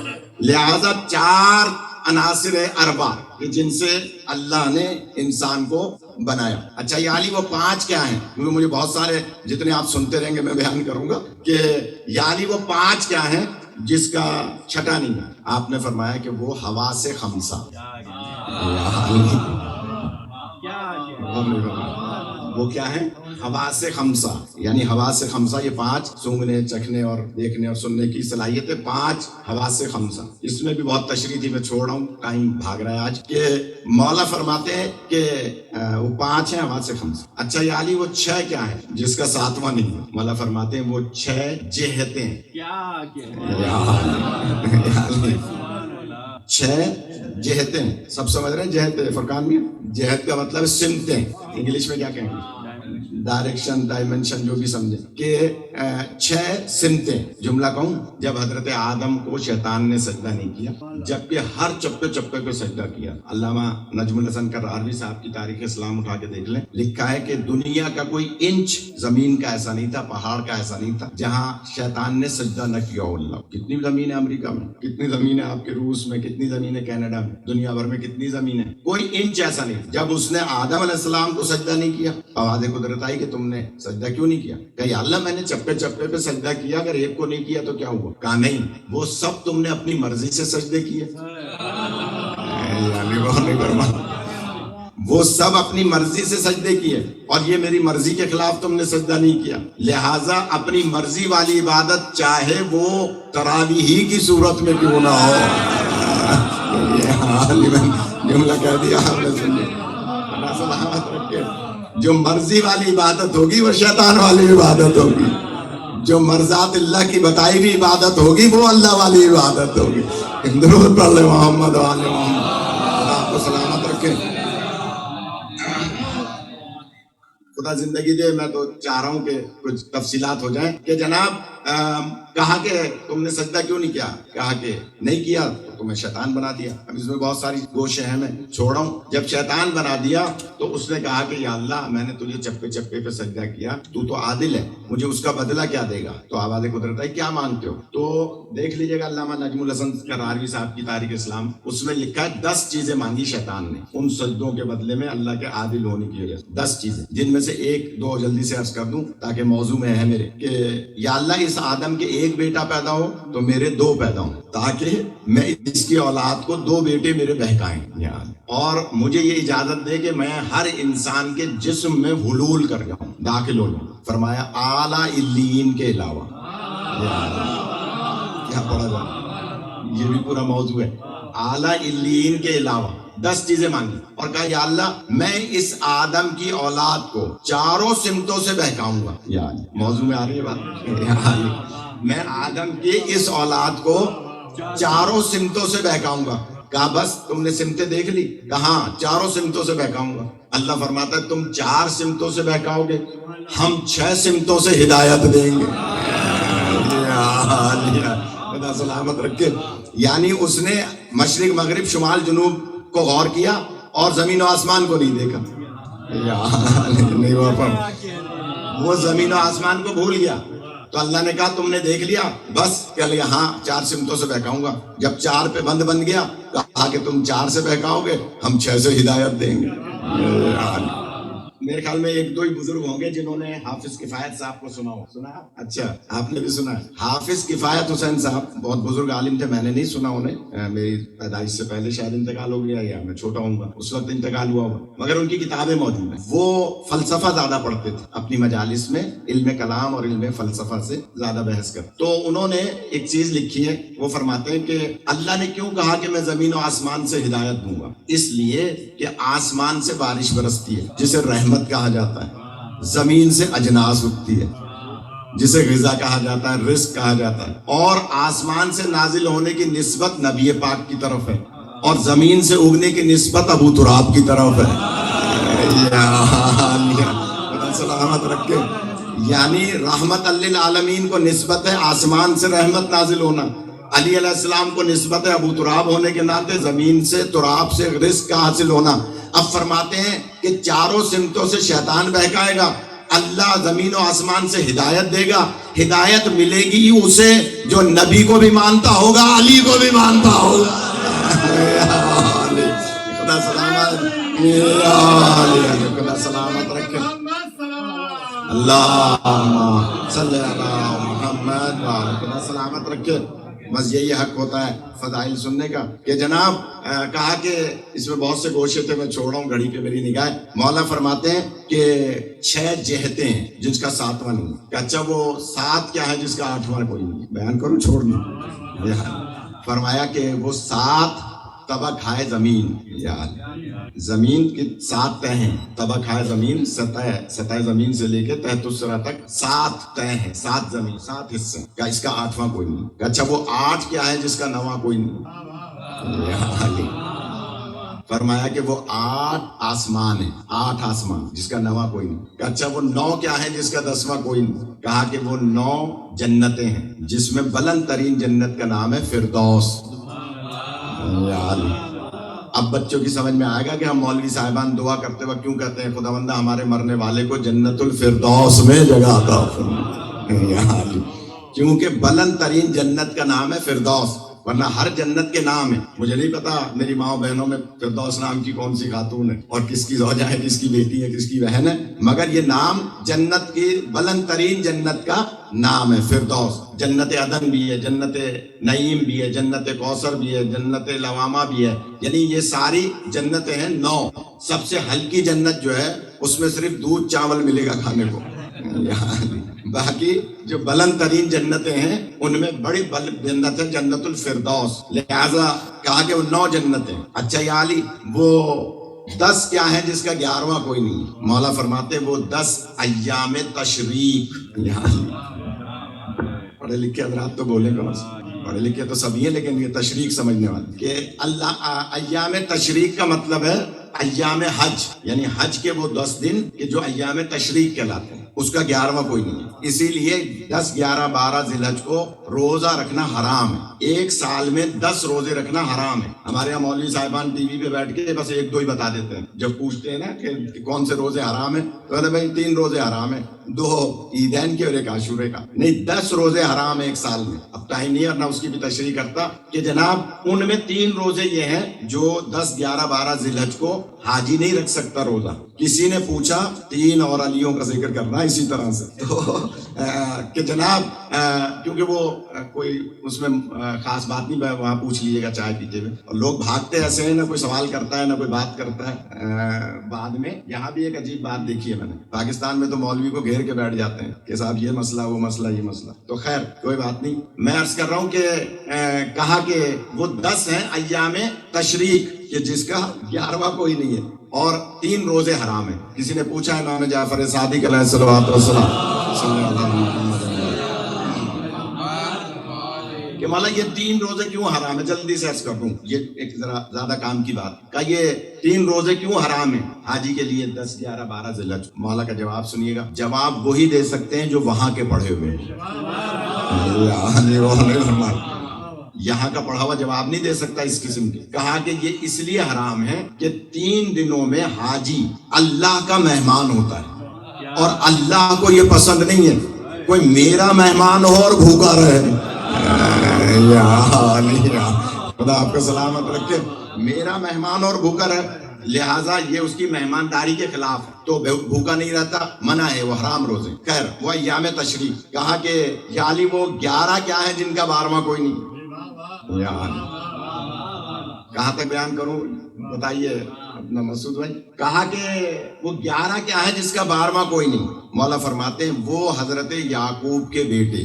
لہذا 4 عناصر اربع کہ جن سے اللہ نے انسان کو بنایا. اچھا یعنی وہ 5 کیا ہیں؟ کیونکہ مجھے بہت سارے جتنے آپ سنتے رہیں گے میں بیان کروں گا کہ یعنی وہ 5 کیا ہیں جس کا چھٹا نہیں ہے. آپ نے فرمایا کہ وہ حواس خمسہ. وہ کیا ہے؟ حواس خمسہ. یعنی حواس خمسہ یہ 5 سونگنے, چکھنے اور دیکھنے اور سننے کی صلاحیت ہے. 5 حواس خمسہ. اس میں بھی بہت تشریح تھی, میں چھوڑ رہا ہوں, ٹائم بھاگ رہا ہے آج. کہ مولا فرماتے ہیں کہ وہ 5 ہیں حواس خمسہ. اچھا یعنی وہ 6 کیا ہے جس کا 7واں نہیں ہے؟ مولا فرماتے ہیں وہ 6 جہتیں. 6 جہتیں. سب سمجھ رہے ہیں جہت فرقان میں؟ جہت کا مطلب سمتیں, انگلش میں کیا کہیں گے؟ ڈائریکشن, ڈائمنشن, جو بھی سمجھیں. کہ 6 سمتیں. جملہ کہوں, جب حضرت آدم کو شیطان نے سجدہ نہیں کیا, جبکہ ہر چپے چپے کو سجدہ کیا. علامہ نجم الحسن کراربی صاحب کی تاریخ اسلام اٹھا کے دیکھ لیں, لکھا ہے کہ دنیا کا کوئی انچ زمین کا ایسا نہیں تھا, پہاڑ کا ایسا نہیں تھا جہاں شیطان نے سجدہ نہ کیا ہو. اللہ, کتنی زمین ہے امریکہ میں, کتنی زمین ہے آپ کے روس میں, کتنی زمین ہے کینیڈا میں, دنیا بھر میں کتنی زمین ہے, کوئی انچ ایسا نہیں. جب اس نے آدم علیہ السلام کو سجدہ نہیں کیا, آواز قدرت آئی کہ تم نے سجدہ کیوں نہیں کیا؟ کہ اللہ میں نے چپے چپے پہ سجدہ کیا, اگر ایک کو نہیں کیا تو کیا ہوا؟ کہا نہیں, وہ سب تم نے اپنی مرضی سے سجدے کیے. وہ سب اپنی مرضی سے سجدے کیے اور یہ میری مرضی کے خلاف تم نے سجدہ نہیں کیا، لہٰذا اپنی مرضی والی عبادت چاہے وہ تراویح ہی کی صورت میں کیوں نہ ہو. جملہ کہہ دیا آپ نے، سن اللہ سلامت رکھے. جو مرضی والی عبادت ہوگی وہ شیطان والی عبادت ہوگی، جو مرضات اللہ کی بتائی ہوئی عبادت ہوگی وہ اللہ والی عبادت ہوگی. درود پڑھ لے محمد و آل محمد. اللہ آپ کو سلامت رکھے. خدا زندگی دے. میں تو چاہ رہا ہوں کہ کچھ تفصیلات ہو جائیں کہ جناب کہا کہ تم نے سجدہ کیوں نہیں کیا؟ کہا کہ نہیں کیا تو تمہیں شیطان بنا دیا. اب اس میں بہت ساری گوشے ہیں، میں چھوڑا ہوں. جب شیطان بنا دیا تو اس نے کہا کہ یا اللہ میں نے تجھے چپے چپے پہ سجدہ کیا، تو عادل ہے، مجھے اس کا بدلہ کیا دے گا؟ تو آواز قدرت ہے کیا مانگتے ہو؟ تو دیکھ لیجیے گا علامہ نجم الحسن قراروی صاحب کی تاریخ اسلام، اس میں لکھا ہے 10 چیزیں مانگی شیطان نے ان سجدوں کے بدلے میں اللہ کے عادل ہونے کی وجہ سے. 10 چیزیں، جن میں سے ایک دو جلدی سے عرض کر دوں تاکہ موضوع میں ہے میرے، کہ یا اللہ اس آدم کے ایک بیٹا پیدا ہو تو میرے 2 پیدا ہوں، تاکہ میں اس کی اولاد کو 2 بیٹے میرے بہکائیں، اور مجھے یہ اجازت دے کہ میں ہر انسان کے جسم میں حلول کر جاؤں، داخل ہو جاؤں. فرمایا اعلیٰ علیین کے علاوہ. کیا پڑھا جائے، یہ بھی پورا موضوع ہے. اعلیٰ علیین کے علاوہ 10 چیزیں مانگی اور کہا یا اللہ میں اس آدم کی اولاد کو 4 سمتوں سے بہکاؤں گا. موضوع میں آ رہی ہے بات. میں آدم کی اس اولاد کو 4 سمتوں سے بہکاؤں گا. کہا بس تم نے سمتیں دیکھ لی؟ کہا 4 سمتوں سے بہکاؤں گا. اللہ فرماتا ہے تم 4 سمتوں سے بہکاؤ گے، ہم 6 سمتوں سے ہدایت دیں گے. خدا سلامت رکھے. یعنی اس نے مشرق مغرب شمال جنوب کو غور کیا اور زمین و آسمان کو نہیں دیکھا. نہیں وہ زمین و آسمان کو بھول گیا. تو اللہ نے کہا تم نے دیکھ لیا؟ بس کہہ لیا ہاں 4 سمتوں سے بہکاؤں گا. جب 4 پہ بن گیا کہا کہ تم 4 سے بہکاؤ گے، ہم 6 سے ہدایت دیں گے. میرے خیال میں 1-2 ہی بزرگ ہوں گے جنہوں نے حافظ کفایت صاحب کو سنا ہو. سنا؟ اچھا آپ نے بھی سنا ہے. حافظ کفایت حسین صاحب بہت بزرگ عالم تھے، میں نے نہیں سنا انہیں، میری پیدائش سے پہلے شاید انتقال ہو گیا یا میں چھوٹا ہوں گا اس وقت انتقال ہوا ہوگا، مگر ان کی کتابیں موجود ہیں. وہ فلسفہ زیادہ پڑھتے تھے اپنی مجالس میں، علم کلام اور علم فلسفہ سے زیادہ بحث کر. تو انہوں نے ایک چیز لکھی ہے، وہ فرماتے ہیں کہ اللہ نے کیوں کہا کہ میں زمین و آسمان سے ہدایت دوں گا؟ اس لیے کہ آسمان سے بارش برستی ہے جسے رحمت کہا جاتا ہے، زمین سے اجناس اگتی ہے جسے غذا کہا جاتا ہے، رزق کہا جاتا ہے، اور آسمان سے نازل ہونے کی نسبت نبی پاک کی طرف ہے اور زمین سے اگنے کی نسبت ابو تراب کی طرف ہے. سلامت رکھے. یعنی رحمت للعالمین کو نسبت ہے آسمان سے رحمت نازل ہونا، علی علیہ السلام کو نسبت ہے ابو تراب ہونے کے ناطے زمین سے تراب سے رزق کا حاصل ہونا. اب فرماتے ہیں کہ 4 سمتوں سے شیطان بہکائے گا، اللہ زمین و آسمان سے ہدایت دے گا. ہدایت ملے گی اسے جو نبی کو بھی مانتا ہوگا، علی کو بھی مانتا ہوگا. خدا سلامت، خدا سلامت رکھے. اللہ صلی اللہ محمد، خدا سلامت رکھے. بس یہی حق ہوتا ہے فضائل سننے کا کہ جناب کہا کہ اس میں بہت سے گوشے تھے، میں چھوڑ رہا ہوں گھڑی پہ میری نگاہ. مولا فرماتے ہیں کہ 6 جہتیں ہیں جس کا 7واں نہیں. کہ اچھا وہ 7 کیا ہے جس کا 8واں کوئی نہیں؟ بیان کروں چھوڑ دوں. فرمایا کہ وہ 7 طبق ہے زمین، زمین کی 7 تہ ہیں. طبق ہے زمین، سطح زمین سے لے کے تحت الثری تک 7 تہ ہیں، 7 زمین، 7 حصے. کہ اس کا 8واں کوئی نہیں. کہ اچھا وہ 8 کیا ہے جس کا 9واں کوئی نہیں؟ فرمایا کہ وہ 8 آسمان ہے، 8 آسمان جس کا 9واں کوئی نہیں. کہ اچھا وہ 9 کیا ہے جس کا 10واں کوئی نہیں؟ کہا کہ وہ 9 جنتیں ہیں جس میں بلند ترین جنت کا نام ہے فردوس. اب بچوں کی سمجھ میں آئے گا کہ ہم مولوی صاحبان دعا کرتے وقت کیوں کہتے ہیں خداوندہ ہمارے مرنے والے کو جنت الفردوس میں جگہ عطا فرما. کیونکہ بلند ترین جنت کا نام ہے فردوس. ورنہ ہر جنت کے نام ہیں. مجھے نہیں پتا میری ماں بہنوں میں فردوس نام کی کون سی خاتون ہے اور کس کی زوجہ ہے, کس کی بیٹی ہے, کس کی بہن ہے, مگر یہ نام جنت کی بلند ترین جنت کا نام ہے فردوس. جنت عدن بھی ہے, جنت نعیم بھی ہے, جنت کوثر بھی ہے, جنت لوامہ بھی ہے. یعنی یہ ساری جنتیں ہیں 9. سب سے ہلکی جنت جو ہے اس میں صرف دودھ چاول ملے گا کھانے کو. باقی جو بلند ترین جنتیں ہیں ان میں بڑی جنت ہے جنت الفردوس. لہذا کہا کہ وہ 9 جنتیں. اچھا یا علی وہ 10 کیا ہے جس کا 11واں کوئی نہیں. مولا فرماتے وہ 10 ایام تشریق. پڑھے لکھے حضرات تو بولیں گے, پڑھے لکھے تو سبھی ہیں لیکن یہ تشریق سمجھنے والے کہ اللہ ایام تشریق کا مطلب ہے ایام حج, یعنی حج کے وہ 10 دن کہ جو ایام تشریق کہلاتے ہیں, اس کا 11واں کوئی نہیں ہے. اسی لیے 10, 11, 12 ذی الحج کو روزہ رکھنا حرام ہے. ایک سال میں 10 روزے رکھنا حرام ہے. ہمارے یہاں مولوی صاحبان ٹی وی پہ بیٹھ کے بس 1-2 ہی بتا دیتے ہیں. جب پوچھتے ہیں نا کہ کون سے روزے حرام ہیں تو کہتے ہیں بھائی 3 روزے حرام ہیں, 2 عیدین کے اور 1 عاشورے کا. نہیں, 10 روزے حرام ہیں ایک سال میں. اب ٹائم نہیں اور نہ اس کی بھی تشریح کرتا کہ جناب ان میں 3 روزے یہ ہیں جو 10, 11, 12 ذی الحج کو حاجی نہیں رکھ سکتا روزہ. کسی نے پوچھا 3 اور علیوں کا ذکر کرنا اسی طرح سے تو کہ جناب کیونکہ وہ کوئی اس میں خاص بات نہیں, وہاں پوچھ لیجیے گا چائے پیتے میں, اور لوگ بھاگتے ایسے ہیں, نہ کوئی سوال کرتا ہے نہ کوئی بات کرتا ہے. بعد میں یہاں بھی ایک عجیب بات دیکھی ہے میں نے, پاکستان میں تو مولوی کو گھیر کے بیٹھ جاتے ہیں کہ صاحب یہ مسئلہ وہ مسئلہ یہ مسئلہ. تو خیر کوئی بات نہیں, میں عرض کر رہا ہوں کہ کہا کہ وہ 10 ہیں ایام تشریق کہ جس کا 11واں کوئی نہیں ہے, اور 3 روزے حرام ہیں. کسی نے پوچھا ہے امام جعفر صادق علیہ الصلوۃ والسلام کہ مولا یہ 3 روزے کیوں حرام ہے. جلدی سے عرض کر دوں, یہ ایک ذرا زیادہ کام کی بات کہ یہ 3 روزے کیوں حرام ہیں حاجی کے لیے 10, 11, 12 ذی الحج. مولا کا جواب سنیے گا. جواب وہی دے سکتے ہیں جو وہاں کے پڑھے ہوئے ہیں. یہاں کا پڑھا ہوا جواب نہیں دے سکتا اس قسم کے. کہا کہ یہ اس لیے حرام ہے کہ 3 دنوں میں حاجی اللہ کا مہمان ہوتا ہے اور اللہ کو یہ پسند نہیں ہے کوئی میرا مہمان ہو اور بھوکا رہے. خدا آپ کا سلامت رکھے. میرا مہمان اور بھوکا رہے, لہٰذا یہ اس کی مہمانداری کے خلاف ہے, تو بھوکا نہیں رہتا, منع ہے, وہ حرام روزے. خیر وہ ایام تشریق. کہا کہ یا علی وہ 11 کیا ہے جن کا 12واں کوئی نہیں. کہاں تک بیان کروں بتائیے اپنا مسعود بھائی. کہا کہ وہ 11 کیا ہے جس کا 12واں کوئی نہیں. مولا فرماتے ہیں وہ حضرت یعقوب کے بیٹے.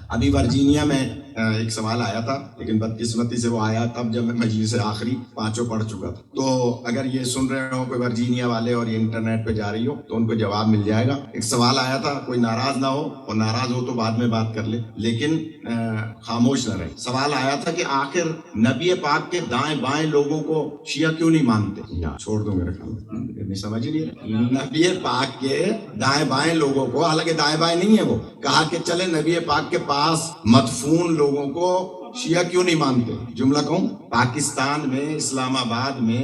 ابھی ورجینیا میں ایک سوال آیا تھا, لیکن بدقسمتی سے وہ آیا تب جب میں مجلس آخری 5 پڑھ چکا تھا. تو اگر یہ سن رہے ہو کوئی ورجینیا والے اور یہ انٹرنیٹ پہ جا رہی ہو تو ان کو جواب مل جائے گا. ایک سوال آیا تھا, کوئی ناراض نہ ہو, اور ناراض ہو تو بعد میں بات کر لے لیکن خاموش نہ رہے. سوال آیا تھا کہ آخر نبی پاک کے دائیں بائیں لوگوں کو شیعہ کیوں نہیں مانتے. چھوڑ دو میرے خیال میں سمجھ نہیں. نبی پاک کے دائیں بائیں لوگوں کو, حالانکہ دائیں بائیں نہیں ہے وہ, کہا کہ چلے نبی پاک کے پاس مدفون لوگوں کو شیعہ کیوں نہیں مانتے. جملہ کہوں, پاکستان میں اسلام آباد میں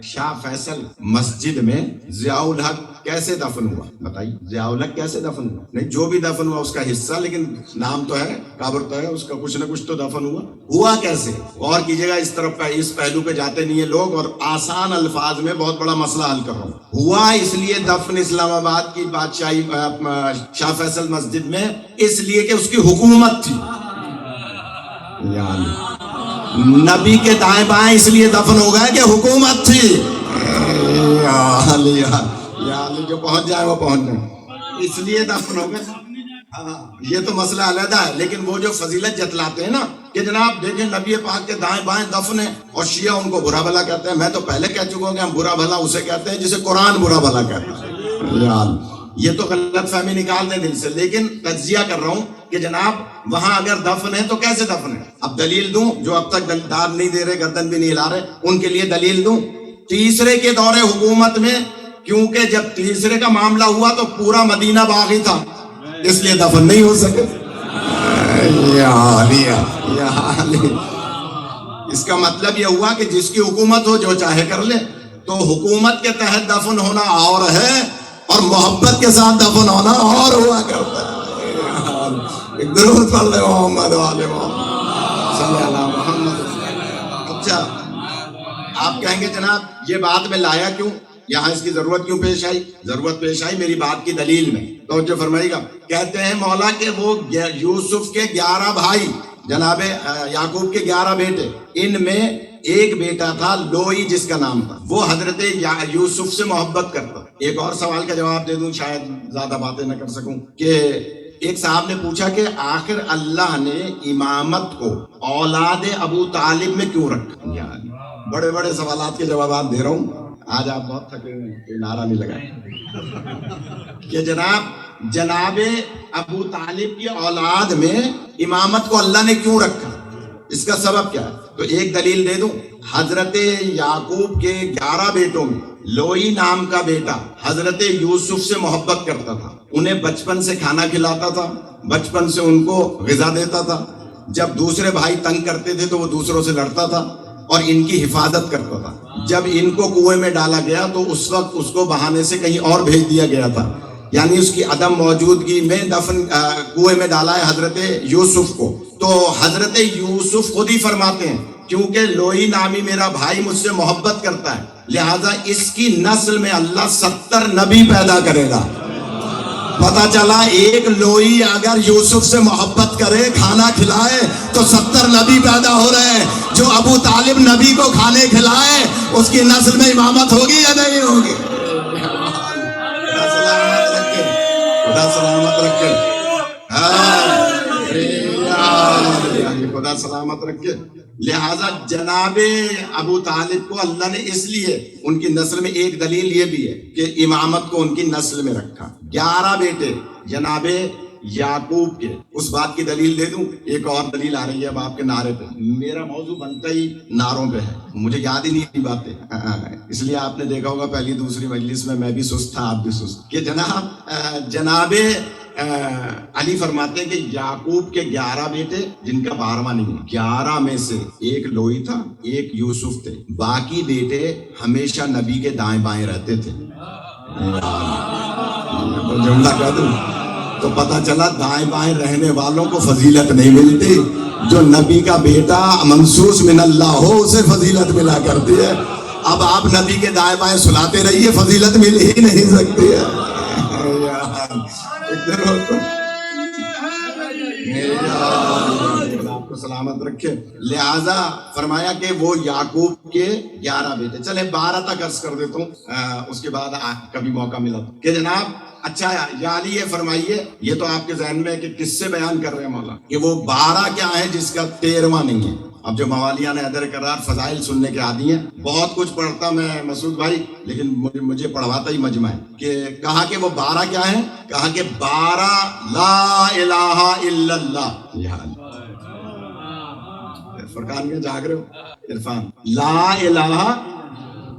شاہ فیصل مسجد میں ضیاء الحق کیسے دفن ہوا بتائیے. ضیاء الحق کیسے دفن ہوا؟ نہیں, جو بھی دفن ہوا اس کا حصہ, لیکن نام تو ہے, قبر تو ہے, اس کا کچھ نہ کچھ تو دفن ہوا کیسے. غور کیجیے گا, اس طرف اس پہلو پہ جاتے نہیں ہیں لوگ, اور آسان الفاظ میں بہت بڑا مسئلہ حل کر رہا ہوں. ہوا اس لیے دفن اسلام آباد کی بادشاہی شاہ فیصل مسجد میں اس لیے کہ اس کی حکومت تھی. نبی کے دائیں بائیں اس لیے دفن ہو گئے کہ حکومت تھی. جو پہنچ جائے وہ پہنچ جائے, اس لیے دفن ہو گئے. یہ تو مسئلہ علیحدہ ہے, لیکن وہ جو فضیلت جتلاتے ہیں نا کہ جناب دیکھیں نبی پاک کے دائیں بائیں دفن ہے اور شیعہ ان کو برا بھلا کہتے ہیں. میں تو پہلے کہہ چکا ہوں کہ ہم برا بھلا اسے کہتے ہیں جسے قرآن برا بھلا کہتا ہے. یہ تو غلط فہمی نکال دیں دل سے, لیکن تجزیہ کر رہا ہوں کہ جناب وہاں اگر دفن ہے تو کیسے دفن ہے. اب دلیل دوں, جو اب تک داد نہیں دے رہے, گردن بھی نہیں ہلا رہے, ان کے لیے دلیل دوں. تیسرے کے دور حکومت میں, کیونکہ جب تیسرے کا معاملہ ہوا تو پورا مدینہ باغی تھا, اس لیے دفن نہیں ہو سکے. اس کا مطلب یہ ہوا کہ جس کی حکومت ہو جو چاہے کر لے. تو حکومت کے تحت دفن ہونا اور ہے, اور محبت کے ساتھ دفن ہونا اور ہوا کرتا ہے. ایک درود پڑھ لے محمد والے محمد صلی اللہ محمد. اچھا آپ کہیں گے جناب یہ بات میں لایا کیوں، یہاں اس کی ضرورت کیوں پیش آئی؟ ضرورت پیش آئی میری بات کی دلیل میں، توجہ فرمائیے گا. کہتے ہیں مولا کہ وہ یوسف کے 11 بھائی، جناب یعقوب کے 11 بیٹے، ان میں ایک بیٹا تھا لوئی جس کا نام تھا، وہ حضرت یوسف سے محبت کرتا. ایک اور سوال کا جواب دے دوں، شاید زیادہ باتیں نہ کر سکوں، کہ ایک صاحب نے پوچھا کہ آخر اللہ نے امامت کو اولاد ابو طالب میں کیوں رکھا؟ یعنی بڑے بڑے سوالات کے جوابات دے رہا ہوں، آج آپ بہت تھکے ہوئے ہیں، کوئی نعرہ نہیں لگا کہ جناب ابو طالب کی اولاد میں امامت کو اللہ نے کیوں رکھا، اس کا سبب کیا ہے؟ تو ایک دلیل دے دوں. حضرت یعقوب کے 11 بیٹوں میں لوئی نام کا بیٹا حضرت یوسف سے محبت کرتا تھا، انہیں بچپن سے کھانا کھلاتا تھا، بچپن سے ان کو غذا دیتا تھا. جب دوسرے بھائی تنگ کرتے تھے تو وہ دوسروں سے لڑتا تھا اور ان کی حفاظت کرتا تھا. جب ان کو کنویں میں ڈالا گیا تو اس وقت اس کو بہانے سے کہیں اور بھیج دیا گیا تھا، یعنی اس کی عدم موجودگی میں دفن کنویں میں ڈالا ہے حضرت یوسف کو. تو حضرت یوسف خود ہی فرماتے ہیں کیونکہ لوئی نامی میرا بھائی مجھ سے محبت کرتا ہے، لہذا اس کی نسل میں اللہ 70 نبی پیدا کرے گا. پتا چلا ایک لوئی اگر یوسف سے محبت کرے، کھانا کھلائے، تو 70 نبی پیدا ہو رہے ہیں. جو ابو طالب نبی کو کھانے کھلائے اس کی نسل میں امامت ہوگی یا نہیں ہوگی؟ خدا سلامت رکھے، خدا سلامت رکھے. لہذا جناب ابو طالب کو اللہ نے اس لیے ان کی نسل میں، ایک دلیل یہ بھی ہے کہ امامت کو ان کی نسل میں رکھا. 11 بیٹے جناب یعقوب کے، اس بات کی دلیل دے دوں. ایک اور دلیل آ رہی ہے اب آپ کے نعرے پہ. میرا موضوع بنتا ہی نعروں پہ ہے، مجھے یاد ہی نہیں باتیں، اس لیے آپ نے دیکھا ہوگا پہلی دوسری مجلس میں بھی سست تھا، آپ بھی سست. کہ جناب علی فرماتے ہیں کہ یعقوب کے 11 بیٹے جن کا 12واں نہیں، 11 میں سے ایک لوئی تھا، ایک یوسف تھے، باقی بیٹے ہمیشہ نبی کے دائیں بائیں رہتے تھے. جملہ کہہ دوں تو پتہ چلا دائیں بائیں رہنے والوں کو فضیلت نہیں ملتی، جو نبی کا بیٹا منصوص من اللہ ہو اسے فضیلت ملا کرتی ہے. اب آپ نبی کے دائیں بائیں سلاتے رہیے، فضیلت مل ہی نہیں سکتی ہے. آپ کو سلامت رکھے. لہذا فرمایا کہ وہ یعقوب کے 11 بیٹے، چلے 12 تک عرض کر دیتا ہوں، اس کے بعد کبھی موقع ملا کہ جناب. اچھا یا علی یہ فرمائیے، یہ تو آپ کے ذہن میں ہے کہ کس سے بیان کر رہے ہیں مولا، کہ وہ 12 کیا ہے جس کا 13واں نہیں ہے. اب جو موالیان حیدر کرار فضائل سننے کے عادی ہیں، بہت کچھ پڑھتا میں مسعود بھائی، لیکن مجھے پڑھواتا ہی مجمع ہے. کہ کہا کہ وہ 12 کیا ہیں، کہا کہ 12 لا الہ الا اللہ. فرقان میں جاگ رہے ہو عرفان، لا الہ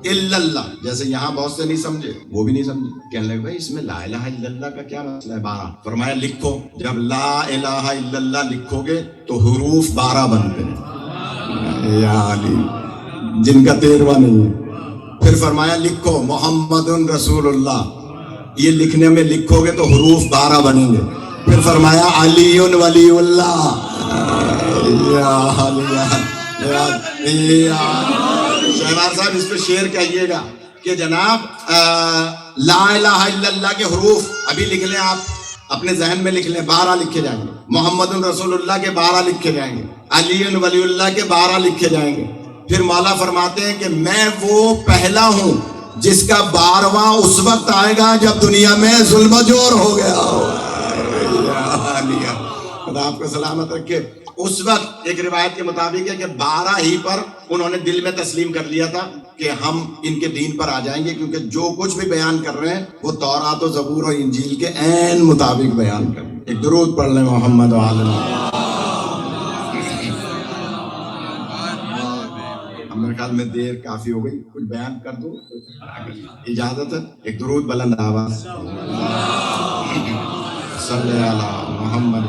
الا اللہ. جیسے یہاں بہت سے نہیں سمجھے، وہ بھی نہیں سمجھے، کہنے لگے بھائی اس میں لا الہ الا اللہ کا کیا مسئلہ ہے. 12 فرمایا لکھو، جب لا الہ الا اللہ لکھو گے تو حروف 12 بنتے ہیں یا علی، جن کا 13واں نہیں ہے. پھر فرمایا لکھو محمد رسول اللہ، یہ لکھنے میں لکھو گے تو حروف 12 بنیں گے. پھر فرمایا علی ولی اللہ. شہبار صاحب اس پہ شعر کہیے گا کہ جناب لا الہ الا اللہ کے حروف ابھی لکھ لیں، آپ اپنے ذہن میں لکھ لیں، 12 لکھے جائیں گے. محمد رسول اللہ کے 12 لکھے جائیں گے، علی ولی اللہ کے 12 لکھے جائیں گے. پھر مولا فرماتے ہیں کہ میں وہ پہلا ہوں جس کا 12واں اس وقت آئے گا جب دنیا میں ظلم و جور ہو گیا. خدا آپ کو سلامت رکھے. اس وقت ایک روایت کے مطابق ہے کہ 12 ہی پر انہوں نے دل میں تسلیم کر لیا تھا کہ ہم ان کے دین پر آ جائیں گے، کیونکہ جو کچھ بھی بیان کر رہے ہیں وہ تورات و زبور و انجیل کے عین مطابق بیان کر رہے ہیں. ایک درود پڑھ لیں محمد و آل محمد. میرے خیال میں دیر کافی ہو گئی، کچھ بیان کر دو، اجازت ہے؟ ایک درود بلند آواز صلی اللہ محمد.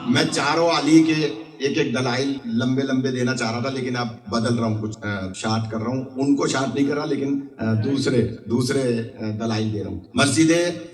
میں چاروں علی کے ایک ایک دلائل لمبے لمبے دینا چاہ رہا تھا، لیکن اب بدل رہا ہوں، کچھ شارٹ کر رہا ہوں. ان کو شارٹ نہیں کر رہا، لیکن دوسرے دلائل دے رہا ہوں. مسجد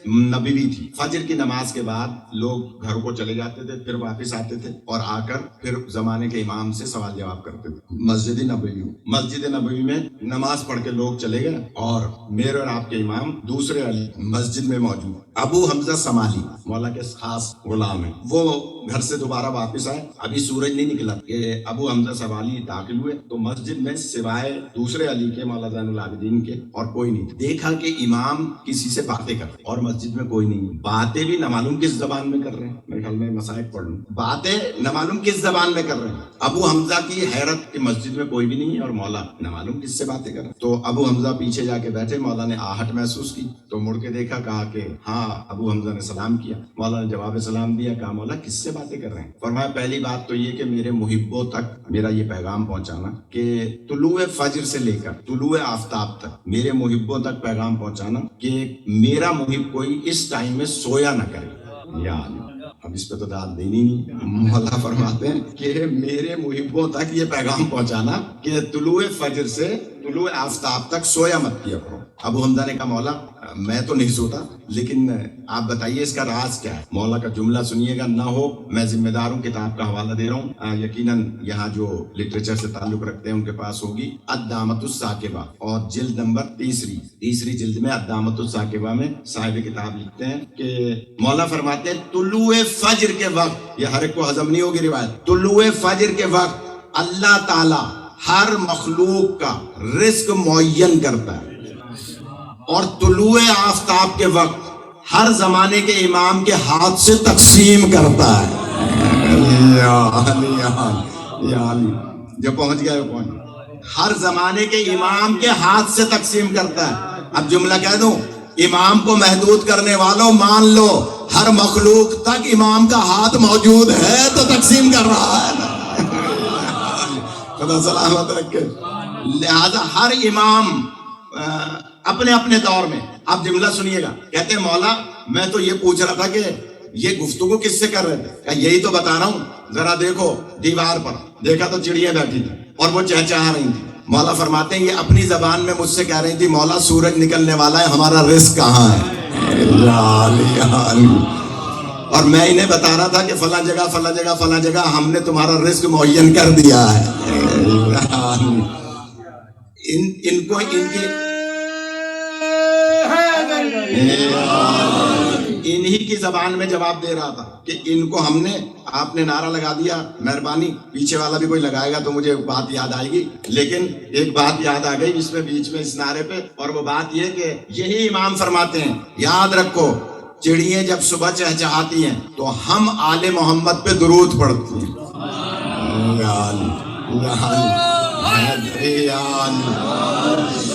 نبوی تھی. فجر کی نماز کے بعد لوگ گھر کو چلے جاتے تھے، پھر واپس آتے تھے اور آ کر پھر زمانے کے امام سے سوال جواب کرتے تھے. مسجد نبوی میں نماز پڑھ کے لوگ چلے گئے اور میرے اور آپ کے امام دوسرے علی مسجد میں موجود. ابو حمزہ سمالی مولا کے خاص غلام ہیں، وہ گھر سے دوبارہ واپس آئے. ابھی سورج نہیں نکلا کہ ابو حمزہ سمالی داخل ہوئے تو مسجد میں سوائے دوسرے علی کے مولا زین العابدین کے اور کوئی نہیں. دیکھا کہ امام کسی سے باتیں کرتے اور مسجد میں کوئی نہیں. باتیں بھی نہ معلوم کس زبان میں کر رہے ہیں. میرے خیال میں مسائل پڑھ لوں. باتیں نہ معلوم کس زبان میں کر رہے ہیں. ابو حمزہ کی حیرت کہ مسجد میں کوئی بھی نہیں ہے اور مولا نہ معلوم کس سے باتیں کر رہے ہیں. تو ابو حمزہ پیچھے جا کے بیٹھے. مولا نے آہٹ محسوس کی تو مڑ کے دیکھا، کہا کہ ہاں. ابو حمزہ نے سلام کیا. مولا نے جواب سلام دیا. کہا مولا کس سے باتیں کر رہے ہیں؟ فرمایا پہلی بات تو یہ کہ میرے محبوں تک میرا یہ پیغام پہنچانا کہ طلوع فجر سے لے کر طلوع آفتاب تک میرے محبوں تک پیغام پہنچانا کہ میرا محب کوئی اس ٹائم میں سویا نہ کرے. یا اب اس پہ تو داد دینی نہیں. مولا فرماتے ہیں کہ میرے محبوں تک یہ پیغام پہنچانا کہ طلوع فجر سے طلوع آفتاب تک سویا مت کیا کرو. ابو حمزہ نے کہا مولا میں تو نہیں سوتا، لیکن آپ بتائیے اس کا راز کیا ہے. مولا کا جملہ سنیے گا، نہ ہو میں ذمہ دار ہوں، کتاب کا حوالہ دے رہا ہوں. یقیناً یہاں جو لٹریچر سے تعلق رکھتے ہیں ان کے پاس ہوگی. الدامۃ الثاقبہ اور جلد نمبر تیسری جلد میں الدامۃ الثاقبہ میں صاحب کتاب لکھتے ہیں کہ مولا فرماتے ہیں طلوع فجر کے وقت، یہ ہر ایک کو ہضم نہیں ہوگی روایت، طلوع فجر کے وقت اللہ تعالی ہر مخلوق کا رزق معین کرتا ہے اور طلوع آفتاب کے وقت ہر زمانے کے امام کے ہاتھ سے تقسیم کرتا ہے. جو پہنچ گیا وہ پہنچ. ہر زمانے کے امام کے ہاتھ سے تقسیم کرتا ہے. اب جملہ کہہ دوں، امام کو محدود کرنے والوں مان لو ہر مخلوق تک امام کا ہاتھ موجود ہے تو تقسیم کر رہا ہے. خدا سلامت رکھے. لہذا ہر امام اپنے اپنے دور میں. آپ جملہ سنیے گا. کہتے ہیں مولا میں تو یہ پوچھ رہا تھا کہ یہ گفتگو کس سے کر رہے تھے؟ یہی تو بتا رہا ہوں، ذرا دیکھو دیوار پر دیکھا تو چڑیاں بیٹھی تھی اور وہ چہچہا رہی تھی. مولا فرماتے ہیں یہ اپنی زبان میں مجھ سے کہہ رہی تھی مولا سورج نکلنے والا ہے، ہمارا رزق کہاں ہے؟ اور میں انہیں بتا رہا تھا کہ فلاں جگہ ہم نے تمہارا رزق معین کر دیا ہے. ان کو انہی کی زبان میں جواب دے رہا تھا کہ ان کو ہم نے، آپ نے نعرہ لگا دیا، مہربانی پیچھے والا بھی کوئی لگائے گا تو مجھے بات یاد آئے گی. لیکن ایک بات یاد آ گئی اس میں بیچ میں اس نعرے پہ، اور وہ بات یہ کہ یہی امام فرماتے ہیں یاد رکھو چڑیاں جب صبح چہچہاتی ہیں تو ہم آل محمد پہ درود پڑھتی ہیں.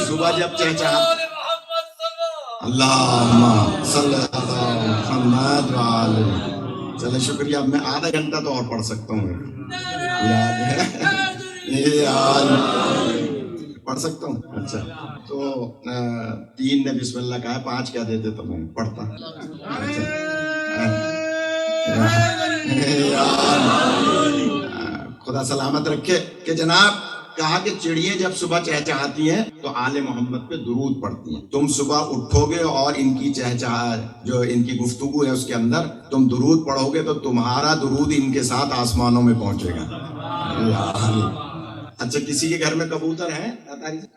صبح جب چہچہاتی اللہم صلی اللہ محمد وعلی. چلے شکریہ. اب میں آدھا گھنٹہ تو اور پڑھ سکتا ہوں. یاد ہے پڑھ سکتا ہوں. اچھا تو 3 نے بسم اللہ کہا ہے، 5 کیا دیتے تو میں پڑھتا. خدا سلامت رکھے کہ جناب کہا کہ چڑیاں جب صبح چہچہاتی ہیں تو آل محمد پہ درود پڑھتی ہیں. تم صبح اٹھو گے اور ان کی چہچہا جو ان کی گفتگو ہے اس کے اندر تم درود پڑھو گے تو تمہارا درود ان کے ساتھ آسمانوں میں پہنچے گا. اچھا کسی کے گھر میں کبوتر ہے؟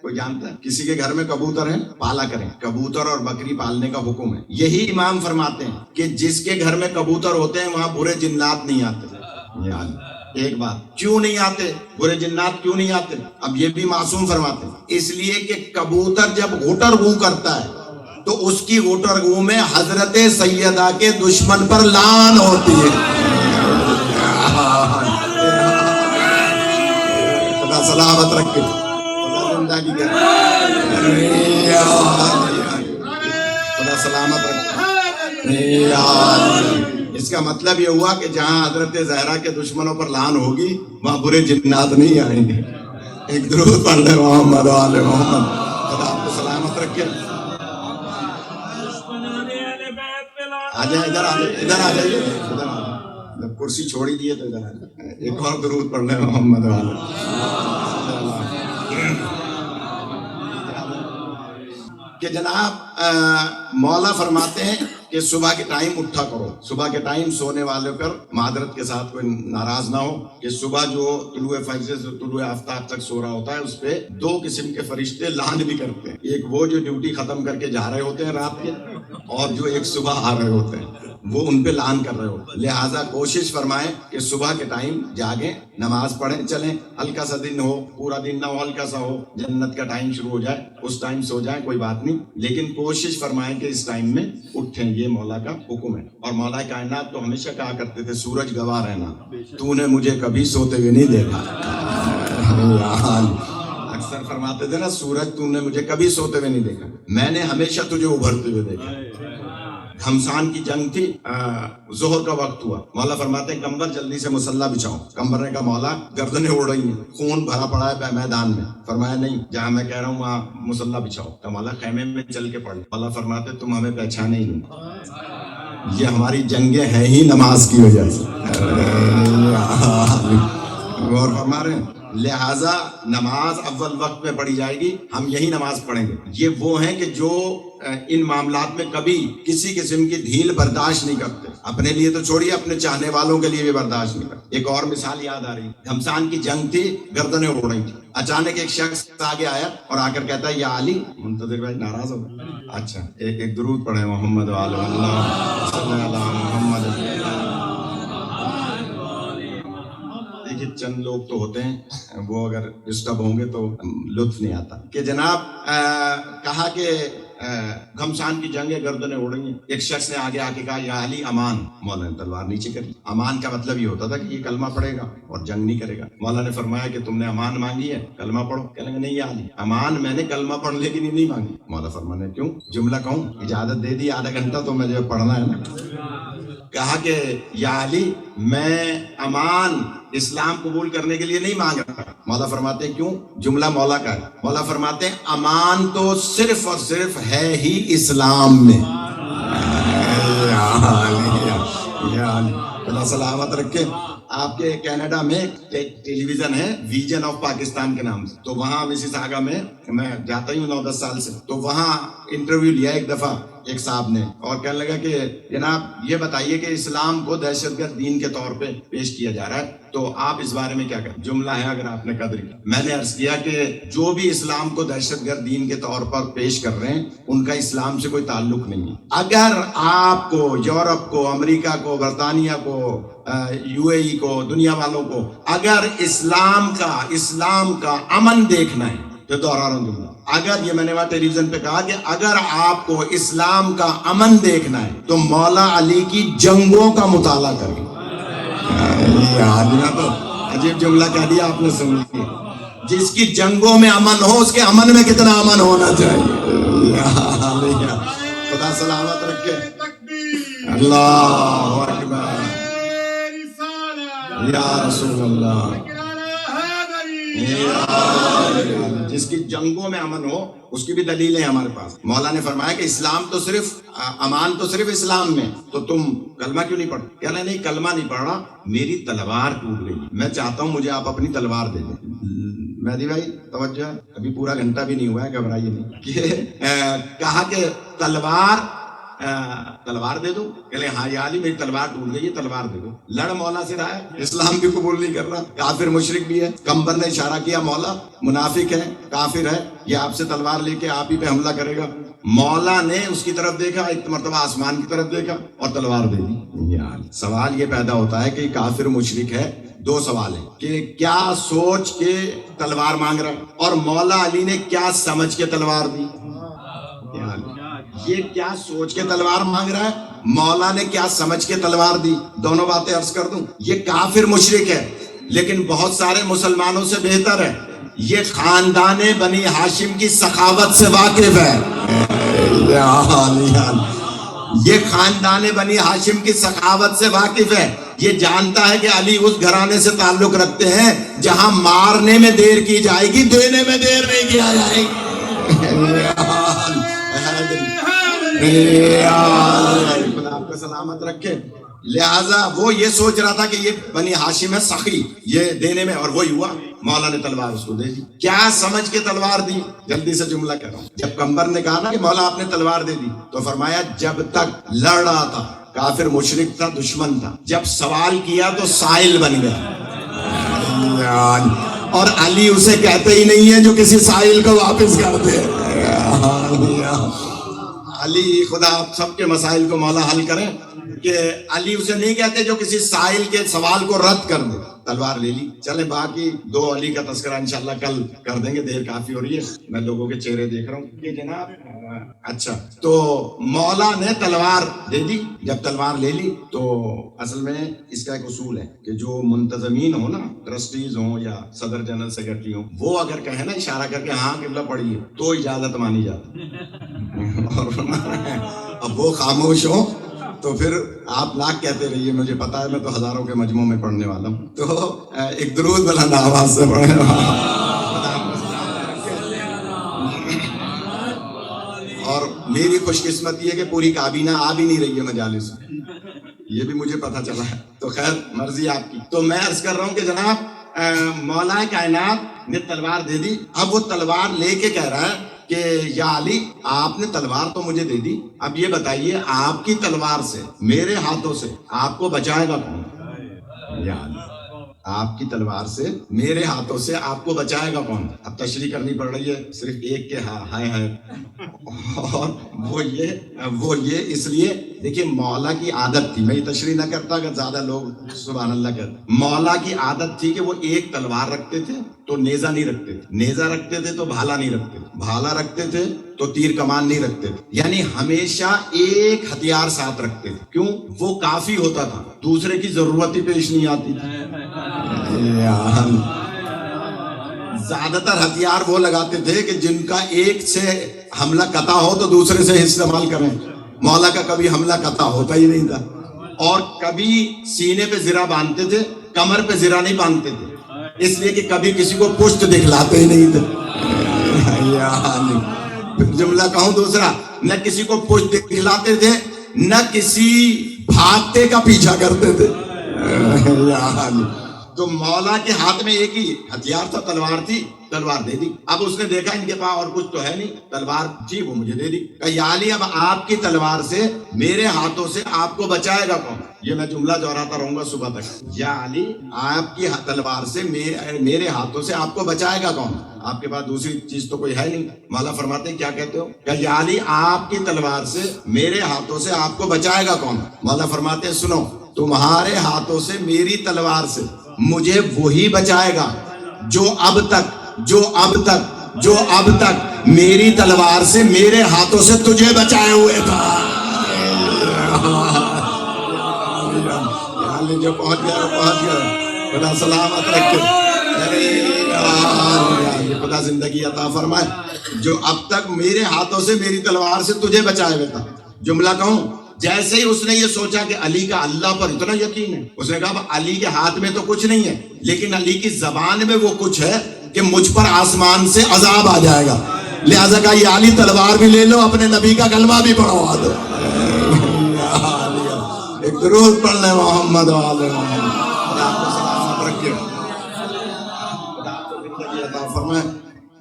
کوئی جانتا ہے؟ کسی کے گھر میں کبوتر ہے؟ پالا کریں. کبوتر اور بکری پالنے کا حکم ہے. یہی امام فرماتے ہیں کہ جس کے گھر میں کبوتر ہوتے ہیں وہاں برے جنات نہیں آتے. ایک بات، کیوں نہیں آتے برے جنات؟ کیوں نہیں آتے؟ اب یہ بھی معصوم فرماتے ہیں اس لیے کہ کبوتر جب غٹر گو کرتا ہے تو اس کی غٹر گو میں حضرت سیدہ کے دشمن پر لعن ہوتی ہے. خدا سلامت رکھے. خدا زندگی کرے. خدا سلامت رکھے. اس کا مطلب یہ ہوا کہ جہاں حضرت زہرا کے دشمنوں پر لعن ہوگی وہاں برے جنات نہیں آئیں گے. ایک درود پڑھ لے محمد آل محمد. خدا آپ کو سلامت رکھے. آ جائیں ادھر آ جائیے. جب کرسی چھوڑی دیے تو ذرا ایک اور درود پڑھ لیں محمد والے. کہ جناب مولا فرماتے ہیں کہ صبح کے ٹائم اٹھا کرو. صبح کے ٹائم سونے والے پر معذرت کے ساتھ کوئی ناراض نہ ہو کہ صبح جو طلوع فجر سے طلوع آفتاب تک سو رہا ہوتا ہے اس پہ دو قسم کے فرشتے لعن بھی کرتے ہیں. ایک وہ جو ڈیوٹی ختم کر کے جا رہے ہوتے ہیں رات کے، اور جو ایک صبح آ رہے ہوتے ہیں وہ ان پہ لعن کر رہے ہوتے ہیں. لہٰذا کوشش فرمائیں کہ صبح کے ٹائم جاگیں، نماز پڑھیں، چلیں. ہلکا سا دن ہو، پورا دن نہ ہو، ہلکا سا ہو، جنت کا ٹائم شروع ہو جائے اس ٹائم سو جائیں، کوئی بات نہیں، لیکن کوشش فرمائیں کہ اس ٹائم میں اٹھیں. یہ مولا کا حکم ہے. اور مولا کائنات تو ہمیشہ کہا کرتے تھے سورج گواہ رہنا، تو نے مجھے کبھی سوتے ہوئے نہیں دیکھا. اکثر فرماتے تھے نا سورج تو نے مجھے کبھی سوتے ہوئے نہیں دیکھا، میں نے ہمیشہ تجھے ابھرتے ہوئے دیکھا. گھمسان کی جنگ تھی، ظہر کا وقت ہوا. مولا فرماتے ہیں کمبر جلدی سے مصلی بچھاؤ. کمبر نے کہا مولا گردنیں اڑ رہی ہیں، خون بھرا پڑا ہے میدان میں. فرمایا نہیں، جہاں میں کہہ رہا ہوں وہاں مصلی بچھاؤ. تو مولا خیمے میں چل کے پڑھ. مولا فرماتے تم ہمیں پہچانے ہی نہیں، یہ ہماری جنگیں ہیں ہی نماز کی وجہ سے. اور فرما رہے ہیں لہٰذا نماز اول وقت میں پڑھی جائے گی، ہم یہی نماز پڑھیں گے. یہ وہ ہیں کہ جو ان معاملات میں کبھی کسی قسم کی ڈھیل برداشت نہیں کرتے. اپنے لیے تو چھوڑیے، اپنے چاہنے والوں کے لیے بھی برداشت نہیں کرتے. ایک اور مثال یاد آ رہی، گھمسان کی جنگ تھی، گردنیں اڑ رہی تھی. اچانک ایک شخص آگے آیا اور آ کر کہتا ہے یا علی. منتظر بھائی ناراض ہو گئے. اچھا ایک درود پڑھیں محمد وعلی اللہ صلی اللہ محمد. دیکھیے چند لوگ تو ہوتے ہیں وہ اگر ڈسٹرب ہوں گے تو لطف نہیں آتا. کہ جناب کہا کہ گھمسان کی جنگ ہے، گردنیں اڑ رہی ہیں. ایک شخص نے آگے آ کے کہا یا علی امان. مولا نے تلوار نیچے کری. امان کا مطلب یہ ہوتا تھا کہ یہ کلمہ پڑھے گا اور جنگ نہیں کرے گا. مولا نے فرمایا کہ تم نے امان مانگی ہے، کلمہ پڑھو. کہنے لگے نہیں یا علی امان میں نے کلمہ پڑھنے کی نہیں مانگی. مولا فرمانے کیوں؟ جملہ کہوں؟ اجازت دے دی آدھا گھنٹہ تو مجھے پڑھنا ہے نا. کہا کہ یا علی میں امان اسلام قبول کرنے کے لیے نہیں مانگ رہا. مولا فرماتے ہیں کیوں؟ جملہ مولا کا ہے. مولا فرماتے ہیں امان تو صرف اور صرف ہے ہی اسلام میں. اللہ سلامت رکھے. آپ کے کینیڈا میں ٹیلی ویژن ہے ویژن آف پاکستان کے نام سے، تو وہاں مسیساگا میں جاتا ہی ہوں 9-10 سال سے. تو وہاں انٹرویو لیا ایک دفعہ ایک صاحب نے اور کہنے لگا کہ جناب یہ بتائیے کہ اسلام کو دہشت گرد دین کے طور پہ پیش کیا جا رہا ہے تو آپ اس بارے میں کیا کہیں؟ جملہ ہے اگر آپ نے قدر کی. میں نے عرض کیا کہ جو بھی اسلام کو دہشت گرد دین کے طور پر پیش کر رہے ہیں ان کا اسلام سے کوئی تعلق نہیں ہے. اگر آپ کو یورپ کو، امریکہ کو، برطانیہ کو، یو اے ای کو، دنیا والوں کو اگر اسلام کا امن دیکھنا ہے تو دوہرا رہا ہوں جملہ. اگر یہ میں نے وہاں ٹیلی ویژن پہ کہا کہ اگر آپ کو اسلام کا امن دیکھنا ہے تو مولا علی کی جنگوں کا مطالعہ کریں. تو عجیب جملہ کہہ دیا آپ نے، سن لیا. جس کی جنگوں میں امن ہو اس کے امن میں کتنا امن ہونا چاہیے. خدا سلامت رکھے. اللہ اکبر یا رسول اللہ. جس کی جنگوں میں امن ہو اس کی بھی دلیلیں ہمارے پاس. مولا نے فرمایا کہ اسلام تو صرف امان تو صرف اسلام میں، تو تم کلمہ کیوں نہیں پڑھتے؟ کہنا نہیں کلمہ نہیں پڑھ رہا، میری تلوار ٹوٹ گئی، میں چاہتا ہوں مجھے آپ اپنی تلوار دے دیں. مہدی بھائی توجہ، ابھی پورا گھنٹہ بھی نہیں ہوا ہے، گھبرائیے نہیں. کہ کہا کہ تلوار دے دو. کہ ہاں یا علی میری تلوار ٹوٹ گئی ہے، تلوار دے دو. لڑ مولا سے رہا ہے، اسلام بھی قبول نہیں کر رہا، کافر مشرک بھی ہے. کمبر نے اشارہ کیا مولا منافق ہے، کافر ہے، یہ آپ سے تلوار لے کے آپ ہی پہ حملہ کرے گا. مولا نے اس کی طرف دیکھا، ایک مرتبہ آسمان کی طرف دیکھا اور تلوار دے دی. سوال یہ پیدا ہوتا ہے کہ کافر مشرک ہے. دو سوال ہیں کہ کیا سوچ کے تلوار مانگ رہا ہے اور مولا علی نے کیا سمجھ کے تلوار دی. یہ کیا سوچ کے تلوار مانگ رہا ہے، مولا نے کیا سمجھ کے تلوار دی. دونوں باتیں عرض کر دوں. یہ کافر مشرک ہے لیکن بہت سارے مسلمانوں سے بہتر ہے. یہ خاندان بنی ہاشم کی سخاوت سے واقف ہے. یہ خاندان بنی ہاشم کی سخاوت سے واقف ہے. یہ جانتا ہے کہ علی اس گھرانے سے تعلق رکھتے ہیں جہاں مارنے میں دیر کی جائے گی، دینے میں دیر نہیں کیا جائے گی. خدا آپ کو سلامت رکھے. لہٰذا وہ یہ سوچ رہا تھا کہ یہ بنی ہاشم ہے سخی، یہ دینے میں، اور وہی ہوا، مولا نے تلوار اس کو دے دی۔ کیا سمجھ کے تلوار دی؟ جلدی سے جملہ کہہ رہا ہوں۔ جب قمبر نے کہا نا کہ مولا آپ نے تلوار دے دی، تو فرمایا جب تک لڑ رہا تھا، کافر مشرک تھا، دشمن تھا، جب سوال کیا تو سائل بن گیا، اور علی اسے کہتے ہی نہیں ہے جو کسی سائل کو واپس کر دے۔ علی، خدا آپ سب کے مسائل کو مولا حل کریں، کہ علی اسے نہیں کہتے جو کسی سائل کے سوال کو رد کر دے۔ تلوار لے لی۔ چلیں باقی دو علی کا تذکرہ انشاءاللہ کل کر دیں گے، دیر کافی ہو رہی ہے، میں لوگوں کے چہرے دیکھ رہا ہوں کہ جناب اچھا۔ تو مولا نے تلوار دے دی۔ جب تلوار لے لی تو اصل میں اس کا ایک اصول ہے کہ جو منتظمین ہو نا، ٹرسٹیز ہوں یا صدر جنرل سیکرٹری ہوں، وہ اگر کہیں نا اشارہ کر کے ہاں قبلہ پڑھیے، تو اجازت مانی جاتی، اور اب وہ خاموش ہوں تو پھر آپ لاکھ کہتے رہیے، مجھے پتا ہے، میں تو ہزاروں کے مجموعوں میں پڑھنے والا ہوں، تو ایک درود بلند آواز سے پڑھنے والا۔ اور میری خوش قسمتی ہے کہ پوری کابینہ آ بھی نہیں رہی ہے مجالس میں، یہ بھی مجھے پتا چلا ہے، تو خیر مرضی آپ کی۔ تو میں عرض کر رہا ہوں کہ جناب مولا کائنات نے تلوار دے دی۔ اب وہ تلوار لے کے کہہ رہا ہے کہ یا علی، آپ نے تلوار تو مجھے دے دی، اب یہ بتائیے آپ کی تلوار سے، میرے ہاتھوں سے آپ کو بچائے گا کون؟ یا علی، آپ کی تلوار سے، میرے ہاتھوں سے آپ کو بچائے گا کون؟ اب تشریح کرنی پڑ رہی ہے صرف ایک کے ہائے ہائے، اور وہ یہ اس لیے، دیکھیں مولا کی عادت تھی، میں یہ تشریح نہ کرتا اگر زیادہ لوگ سبحان اللہ کہتے، مولا کی عادت تھی کہ وہ ایک تلوار رکھتے تھے تو نیزہ نہیں رکھتے تھے، نیزہ رکھتے تھے تو بھالا نہیں رکھتے تھے، بھالا رکھتے تھے تو تیر کمان نہیں رکھتے تھے، یعنی ہمیشہ ایک ہتھیار ساتھ رکھتے تھے۔ کیوں؟ وہ کافی ہوتا تھا، دوسرے کی ضرورت ہی پیش نہیں آتی تھی۔ زیادہ تر ہتھیار وہ لگاتے تھے کہ جن کا ایک سے حملہ قطع ہو تو دوسرے سے استعمال کریں۔ مولا کا کبھی حملہ قطع ہوتا ہی نہیں تھا، اور کبھی سینے پہ زرہ باندھتے تھے، کمر پہ زرہ نہیں باندھتے تھے، اس لیے کہ کبھی کسی کو پشت دکھلاتے ہی نہیں تھے۔ جملہ کہوں دوسرا، نہ کسی کو پشت دکھلاتے تھے، نہ کسی بھاگتے کا پیچھا کرتے تھے۔ تو مولا کے ہاتھ میں ایک ہی ہتھیار تھا، تلوار تھی، تلوار دے دی۔ اب اس نے دیکھا ان کے پاس اور کچھ تو ہے نہیں، تلوار تھی وہ مجھے دے دی۔ کہا یا علی، اب آپ کی تلوار سے، میرے ہاتھوں سے آپ کو بچائے گا کون؟ یہ میں جملہ دہراتا رہوں گا صبح تک۔ یا علی، آپ کی تلوار سے، میرے ہاتھوں سے آپ کو بچائے گا کون؟ آپ کے پاس دوسری چیز تو کوئی ہے نہیں۔ مولا فرماتے ہیں کیا کہتے ہو؟ کہ یا علی، آپ کی تلوار سے، میرے ہاتھوں سے آپ کو بچائے گا کون؟ مولا فرماتے ہیں سنو، تمہارے ہاتھوں سے، میری تلوار سے مجھے وہی بچائے گا جو اب تک میری تلوار سے، میرے ہاتھوں سے تجھے بچائے ہوئے تھا۔ جو پہنچ گیا خدا سلامت رکھے، خدا زندگی عطا فرمائے، جو اب تک میرے ہاتھوں سے، میری تلوار سے تجھے بچائے ہوئے تھا۔ جملہ کہوں، جیسے ہی اس نے یہ سوچا کہ علی کا اللہ پر اتنا یقین ہے، اس نے کہا علی کے ہاتھ میں تو کچھ نہیں ہے، لیکن علی کی زبان میں وہ کچھ ہے کہ مجھ پر آسمان سے عذاب آ جائے گا، لہذا کہا یہ علی تلوار بھی لے لو، اپنے نبی کا کلمہ بھی پڑھوا دو۔ ایک درود پڑھ لیں محمد و آل محمد۔ خدا آپ کو سلامت رکھے، خدا آپ کو زندگی عطا فرمائے۔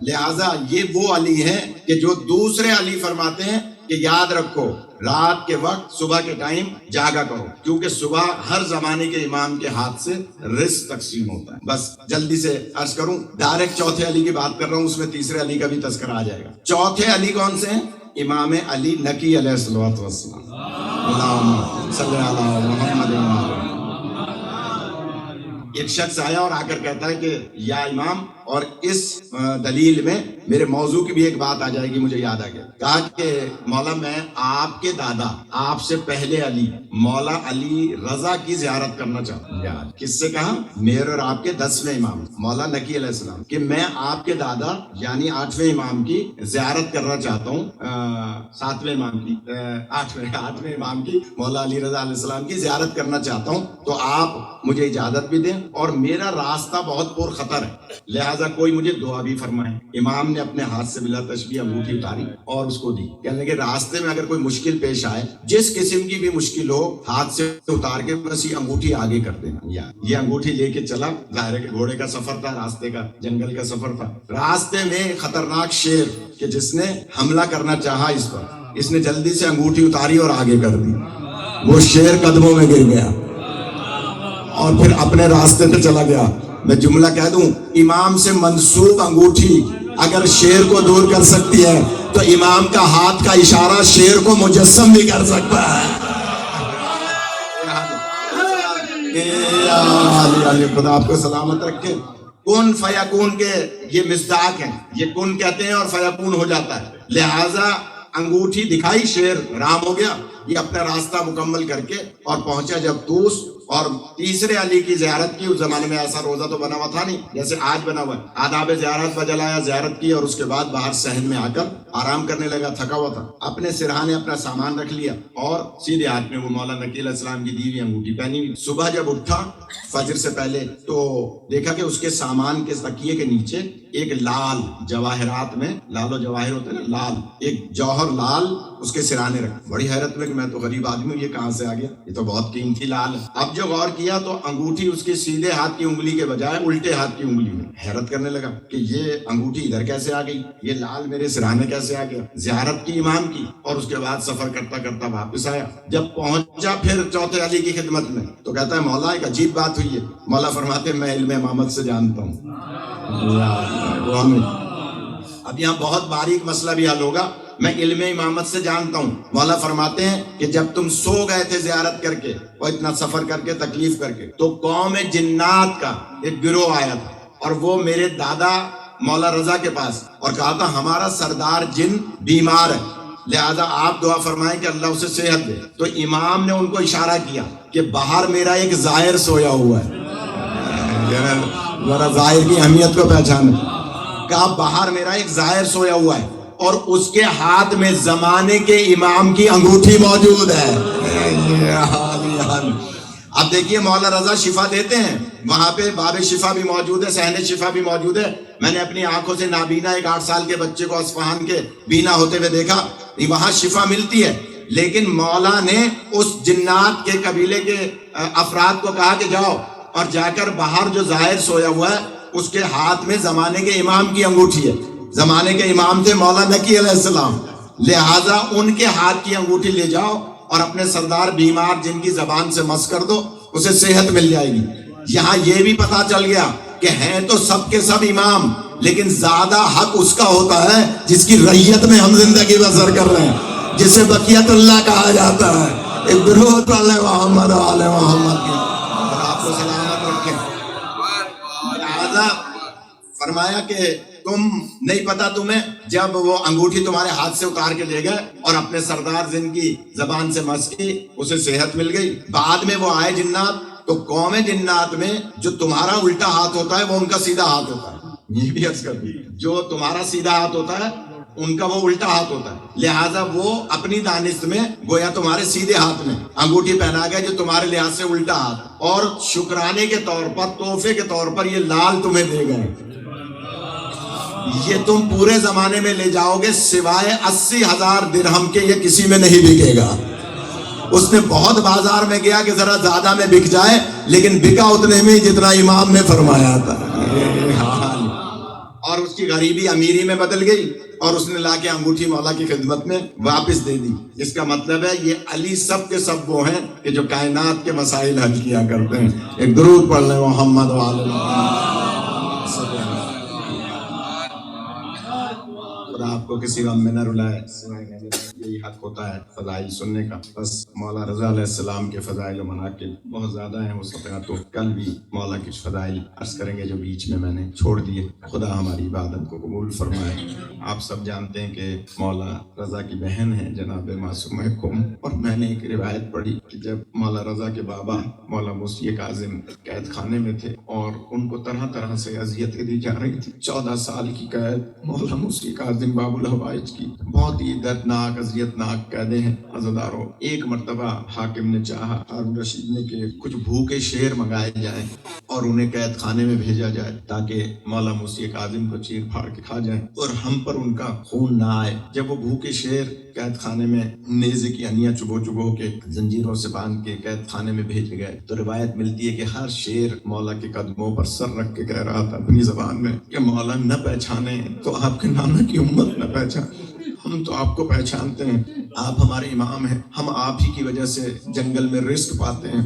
لہذا یہ وہ علی ہے کہ جو دوسرے علی فرماتے ہیں کہ یاد رکھو، رات کے وقت، صبح کے ٹائم جاگا کرو، کیونکہ صبح ہر زمانے کے امام کے ہاتھ سے رزق تقسیم ہوتا ہے۔ بس جلدی سے عرض کروں، ڈائریکٹ چوتھے علی کی بات کر رہا ہوں، اس میں تیسرے علی کا بھی تذکرہ آ جائے گا۔ چوتھے علی کون سے ہیں؟ امام علی نقی علیہ السلام۔ اللہم صلی علی محمد۔ ایک شخص آیا اور آ کر کہتا ہے کہ یا امام، اور اس دلیل میں میرے موضوع کی بھی ایک بات آ جائے گی، مجھے یاد آ گیا۔ کہا کہ مولا میں آپ کے دادا، آپ سے پہلے علی، مولا علی رضا کی زیارت کرنا چاہتا ہوں۔ یار کس سے کہا؟ میرے اور آپ کے 10ویں امام مولا نقی علیہ السلام، کہ میں آپ کے دادا یعنی 8ویں امام کی زیارت کرنا چاہتا ہوں، 7ویں امام کی، 8ویں امام کی، مولا علی رضا علیہ السلام کی زیارت کرنا چاہتا ہوں، تو آپ مجھے اجازت بھی دیں، اور میرا راستہ بہت پر خطر ہے، لہذا لہٰذا کوئی مجھے دعا بھی فرمائے۔ امام نے اپنے ہاتھ سے بلا تشبیہ انگوٹھی اتاری اور اس کو دی، کہنے لگے راستے میں اگر کوئی مشکل پیش آئے، جس قسم کی بھی مشکل ہو، ہاتھ سے اتار کے بس یہ انگوٹھی آگے کر دینا۔ یہ انگوٹھی لے کے چلا، ظاہر ہے کہ گھوڑے کا سفر تھا، راستے کا جنگل کا سفر تھا، راستے میں خطرناک شیر کہ جس نے حملہ کرنا چاہا اس پر، اس نے جلدی سے انگوٹھی اتاری اور آگے کر دی، وہ شیر قدموں میں گر گیا اور پھر اپنے راستے پہ چلا گیا۔ میں جملہ کہہ دوں، امام سے منسوب انگوٹھی اگر شیر کو دور کر سکتی ہے تو امام کا ہاتھ کا اشارہ شیر کو مجسم بھی کر سکتا ہے۔ خدا آپ کو سلامت رکھے۔ کن فیکون کے یہ مصداق ہیں، یہ کن کہتے ہیں اور فیکون ہو جاتا ہے، لہٰذا انگوٹھی دکھائی، شیر رام ہو گیا، یہ اپنا راستہ مکمل کر کے اور پہنچا جب طوس، اور تیسرے علی کی زیارت کی۔ اس زمانے میں ایسا روزہ تو بنا ہوا تھا نہیں جیسے آج بنا ہوا ہے۔ آداب زیارت بجل آیا، زیارت کی اور اس کے بعد باہر صحن میں آ کر آرام کرنے لگا، تھکا ہوا تھا، اپنے سرہانے اپنا سامان رکھ لیا اور سیدھے ہاتھ میں وہ مولا نقی علیہ السلام کی دی ہوئی انگوٹھی پہنی ہوئی۔ صبح جب اٹھا فجر سے پہلے تو دیکھا کہ اس کے سامان کے تکیے کے نیچے ایک لال جواہرات میں، لال و جواہر ہوتے ہیں نا، لال ایک جوہر لال اس کے سرانے رکھ۔ بڑی حیرت میں کہ میں تو غریب آدمی ہوں، یہ کہاں سے آ گیا، یہ تو بہت قیمتی لال ہے۔ اب جو غور کیا تو انگوٹھی اس کے سیدھے ہاتھ کی انگلی کے بجائے الٹے ہاتھ کی انگلی میں۔ حیرت کرنے لگا کہ یہ انگوٹھی ادھر کیسے آ گئی، یہ لال میرے سرانے کیسے آ گیا۔ زیارت کی امام کی اور اس کے بعد سفر کرتا کرتا واپس آیا۔ جب پہنچا پھر چوتھے علی کی خدمت میں تو کہتا ہے مولا ایک عجیب بات ہوئی ہے۔ مولا فرماتے ہیں میں علم امامت سے جانتا ہوں۔ اب یہاں بہت باریک مسئلہ بھی حل ہوگا، میں علم امامت سے جانتا ہوں۔ مولا فرماتے ہیں کہ جب تم سو گئے تھے زیارت کر کے اور اتنا سفر کر کے تکلیف کر کے، تو قوم جنات کا ایک گروہ آیا تھا اور وہ میرے دادا مولا رضا کے پاس اور کہا تھا ہمارا سردار جن بیمار ہے، لہذا آپ دعا فرمائیں کہ اللہ اسے صحت دے۔ تو امام نے ان کو اشارہ کیا کہ باہر میرا ایک زائر سویا ہوا ہے، ذرا زائر کی اہمیت کو پہچانے۔ کہا باہر میرا ایک زائر سویا ہوا ہے اور اس کے ہاتھ میں زمانے کے امام کی انگوٹھی موجود ہے۔ اب دیکھیے مولا رضا شفا دیتے ہیں، وہاں پہ باب شفا بھی موجود ہے، صحن شفا بھی موجود ہے۔ میں نے اپنی آنکھوں سے نابینا ایک 8 سال کے بچے کو اصفہان کے بینا ہوتے ہوئے دیکھا، وہاں شفا ملتی ہے، لیکن مولا نے اس جنات کے قبیلے کے افراد کو کہا کہ جاؤ اور جا کر باہر جو ظاہر سویا ہوا ہے اس کے ہاتھ میں زمانے کے امام کی انگوٹھی ہے۔ زمانے کے امام تھے مولا نقی علیہ السلام، لہٰذا ان کے ہاتھ کی انگوٹھی لے جاؤ اور اپنے سردار بیمار جن کی زبان سے مس کر دو، اسے صحت مل جائے گی۔ یہاں یہ بھی پتا چل گیا کہ ہیں تو سب کے سب امام، لیکن زیادہ حق اس کا ہوتا ہے جس کی ریت میں ہم زندگی بسر کر رہے ہیں، جسے بقیت اللہ کہا جاتا ہے۔ ایک درود پڑھ لیں محمد آل محمد کی، اور آپ کو سلامت رکھیں۔ لہٰذا فرمایا کہ تم نہیں پتا تمہیں، جب وہ انگوٹھی تمہارے ہاتھ سے اتار کے لے گئے اور اپنے سردار جن کی زبان سے مس کی، اسے صحت مل گئی۔ بعد میں وہ آئے جنات، تو قوم جنات میں جو تمہارا الٹا ہاتھ ہوتا ہے وہ ان کا سیدھا ہاتھ ہوتا ہے۔ یہ بھی عرض کر دی، جو تمہارا سیدھا ہاتھ ہوتا ہے ان کا وہ الٹا ہاتھ ہوتا ہے، لہٰذا وہ اپنی دانست میں گویا تمہارے سیدھے ہاتھ میں انگوٹھی پہنا گیا جو تمہارے لحاظ سے الٹا ہاتھ، اور شکرانے کے طور پر، تحفے کے طور پر یہ لال تمہیں دے گئے۔ یہ تم پورے زمانے میں لے جاؤ گے، سوائے 80,000 درہم کے یہ کسی میں نہیں بکے گا۔ اس نے بہت بازار میں گیا کہ ذرا زیادہ میں بک جائے، لیکن بکا اتنے میں جتنا امام نے فرمایا تھا، اور اس کی غریبی امیری میں بدل گئی اور اس نے لا کے انگوٹھی مولا کی خدمت میں واپس دے دی۔ اس کا مطلب ہے یہ علی سب کے سب وہ ہیں کہ جو کائنات کے مسائل حل کیا کرتے ہیں۔ ایک درود پڑھ لیں محمد وعلی محمد۔ آپ کو کسی غم میں نہ رلائے، یہی حق ہوتا ہے فضائل سننے کا۔ بس مولا رضا علیہ السلام کے فضائل و مناقب بہت زیادہ ہیں، ہو سکتا تو کل بھی مولا کے فضائل عرض کریں گے جو بیچ میں نے چھوڑ دیے۔ خدا ہماری عبادت کو قبول فرمائے۔ آپ سب جانتے ہیں کہ مولا رضا کی بہن ہے جناب معصومہ قم، اور میں نے ایک روایت پڑھی کہ جب مولا رضا کے بابا مولا موسی کاظم قید خانے میں تھے اور ان کو طرح طرح سے اذیتیں دی جا رہی تھی، 14 سال کی قید مولا موسی کاظم باب الحوائج کی، بہت ہی دردناک اذیتناک قیدیں ہیں عزاداروں۔ ایک مرتبہ حاکم نے چاہا، ہارون رشید نے، کہ کچھ بھوکے شیر منگائے جائیں اور انہیں قید خانے میں بھیجا جائے تاکہ مولا موسی کاظم کو چیر پھاڑ کے کھا جائیں اور ہم پر ان کا خون نہ آئے۔ جب وہ بھوکے شیر قید خانے میں نیزے کی انیاں چبو کے زنجیروں سے باندھ کے قید خانے میں بھیجے گئے تو روایت ملتی ہے کہ ہر شیر مولا کے قدموں پر سر رکھ کے کہہ رہا تھا اپنی زبان میں کہ مولا نہ پہچانے تو آپ کے نانا کی امت نہ پہچانے، ہم تو آپ کو پہچانتے ہیں، آپ ہمارے امام ہیں، ہم آپ ہی کی وجہ سے جنگل میں رزق پاتے ہیں،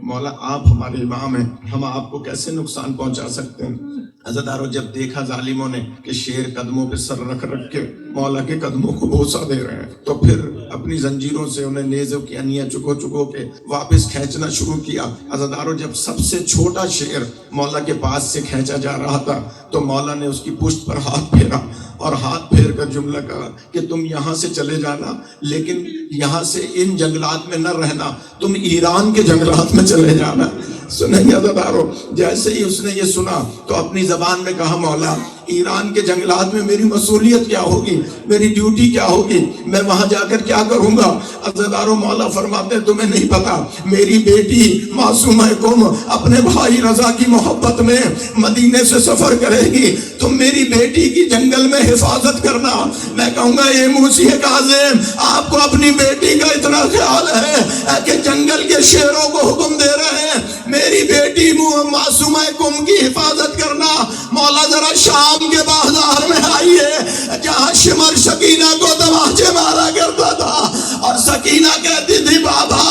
مولا آپ ہمارے امام ہیں، ہم آپ کو کیسے نقصان پہنچا سکتے ہیں۔ عزادارو جب دیکھا ظالموں نے کہ شیر قدموں پہ سر رکھ کے مولا کے قدموں کو بوسہ دے رہے ہیں تو پھر اپنی زنجیروں سے انہیں نیزوں کی انیاں چکو کے واپس کھینچنا شروع کیا۔ عزادارو جب سب سے چھوٹا شیر مولا کے پاس سے کھینچا جا رہا تھا تو مولا نے اس کی پشت پر ہاتھ پھیرا اور ہاتھ پھیر کر جملہ کہا کہ تم یہاں سے چلے جانا لیکن یہاں سے ان جنگلات میں نہ رہنا، تم ایران کے جنگلات میں چلے جانا۔ سنیں گے عزادارو، جیسے ہی اس نے یہ سنا تو اپنی زبان میں کہا مولا ایران کے جنگلات میں میری مسئولیت کیا ہوگی، میری ڈیوٹی کیا ہوگی، میں وہاں جا کر کیا کروں گا؟ عزادارو مولا فرماتے ہیں تمہیں نہیں پتا، میری بیٹی معصومہ قم اپنے بھائی رضا کی محبت میں مدینے سے سفر کرے گی، تم میری بیٹی کی جنگل میں حفاظت کرنا۔ میں کہوں گا اے موسی کاظم، آپ کو اپنی بیٹی کا اتنا خیال ہے کہ جنگل کے شیروں کو حکم دے رہے ہیں میری بیٹی معصومہ قم کی حفاظت کرنا؟ مولا ذرا شام کے بازار میں آئیے جہاں شمر سکینہ کو تماچے مارا کرتا تھا اور سکینہ کہتی تھی بابا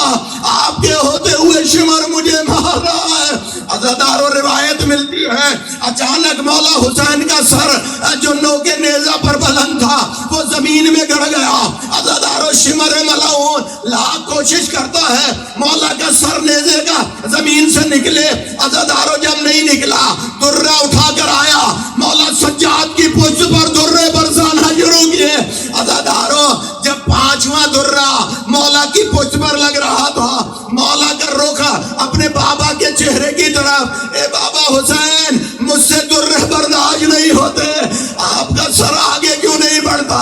آپ کے ہوتے ہوئے شمر مجھے مار رہا ہے۔ عزادارو روایت ملتی ہے اچانک مولا حسین کا سر جو نوکے نیزہ پر بلند تھا وہ زمین میں گڑ گیا۔ عزادارو شمر ملعون لاکھ کوشش کرتا ہے مولا کا سر نیزے کا زمین سے نکلے، عزادارو جب نہیں نکلا درہ اٹھا کر آیا، مولا سجاد کی پشت پر درے برسانا شروع کیے۔ عزادارو جب پانچواں درہ مولا کی پشت پر لگ رہا تھا مولا کا رخ اپنے بابا کے چہرے کی طرف، اے بابا حسین مجھ سے درے برداشت نہیں ہوتے، آپ کا سر آگے کیوں نہیں بڑھتا؟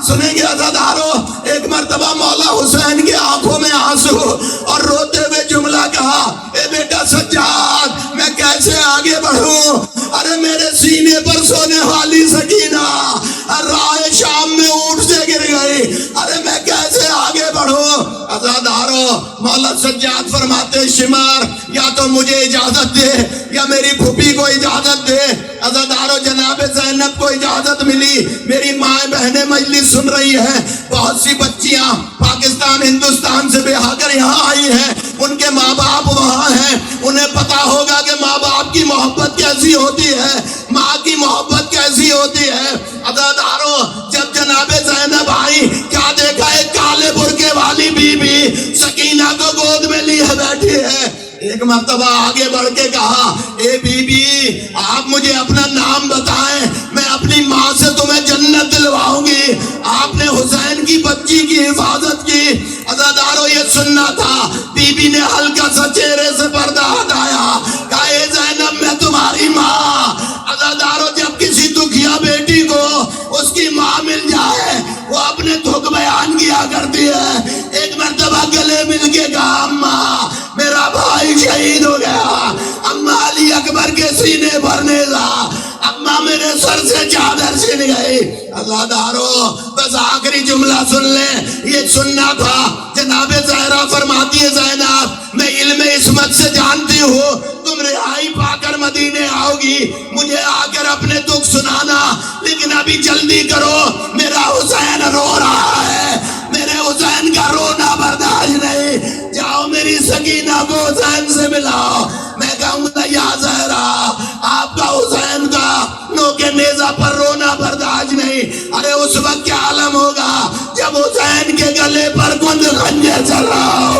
سنیں گے عزادارو، ایک مرتبہ مولا حسین کی آنکھوں میں آنسو اور روتے ہوئے جملہ کہا اے بیٹا سجاد میں کیسے آگے بڑھوں؟ ارے میرے سینے پر سونے والی سکینہ راہ شام میں اونٹ سے گر گئی، ارے میں کیسے آگے بڑھوں؟ عزادارو مولا سجاد فرماتے شمر یا تو مجھے اجازت دے یا میری پھوپھی کو اجازت دے۔ عزادارو جناب زینب کو اجازت ملی، میری ماں بہنیں مجلس سن رہی ہیں، بہت سی بچیاں پاکستان ہندوستان سے بیاہ کر یہاں آئی ہیں، ان کے ماں باپ وہاں ہیں، انہیں پتا ہوگا کہ ماں باپ کی محبت کیسی ہوتی ہے، ماں کی محبت کیسی ہوتی ہے۔ عزادارو جب جناب زینب آئی کیا دیکھا ایک کالے برقعے والی بی بی سکینہ کو گود میں لیے بیٹھی ہے۔ ایک مرتبہ آگے بڑھ کے کہا اے بی بی آپ مجھے اپنا نام بتائیں، میں اپنی ماں سے تمہیں جنت دلواؤں گی۔ آپ نے حسین کی بچی کی حفاظت کی۔ عزادارو یہ سننا تھا، بی بی نے ہلکا سا چہرے سے پردہ ہٹایا، کہا اے زینب میں تمہاری ماں۔ عزادارو جب کسی دکھیا بیٹی کو اس کی ماں مل جائے وہ اپنے دکھ بیان کیا کرتی ہے۔ ایک مرتبہ گلے مل کے کہا اماں میرا بھائی شہید ہو گیا، اماں علی اکبر کے سینے پر نیزہ، اماں میرے سر سے چادر چھن گئی۔ عزادارو بس آخری جملہ سن لیں، یہ سننا تھا۔ جناب زہرا فرماتی ہے زینب میں علم عصمت سے جانتی ہوں تم رہائی پا کر مدینے آؤ گی، مجھے آ کر اپنے دکھ سنانا، لیکن ابھی جلدی کرو میرا حسین رو رہا ہے، میرے حسین کا رونا برداشت نہیں، جاؤ میری سکینہ کو حسین سے ملاؤ۔ میں کہوں گا یا زہرا آپ کا حسین کا نوکے نیزہ پر رونا برداشت نہیں، ارے اس وقت کیا عالم ہوگا جب حسین کے گلے پر گند خنجر چل رہا ہو۔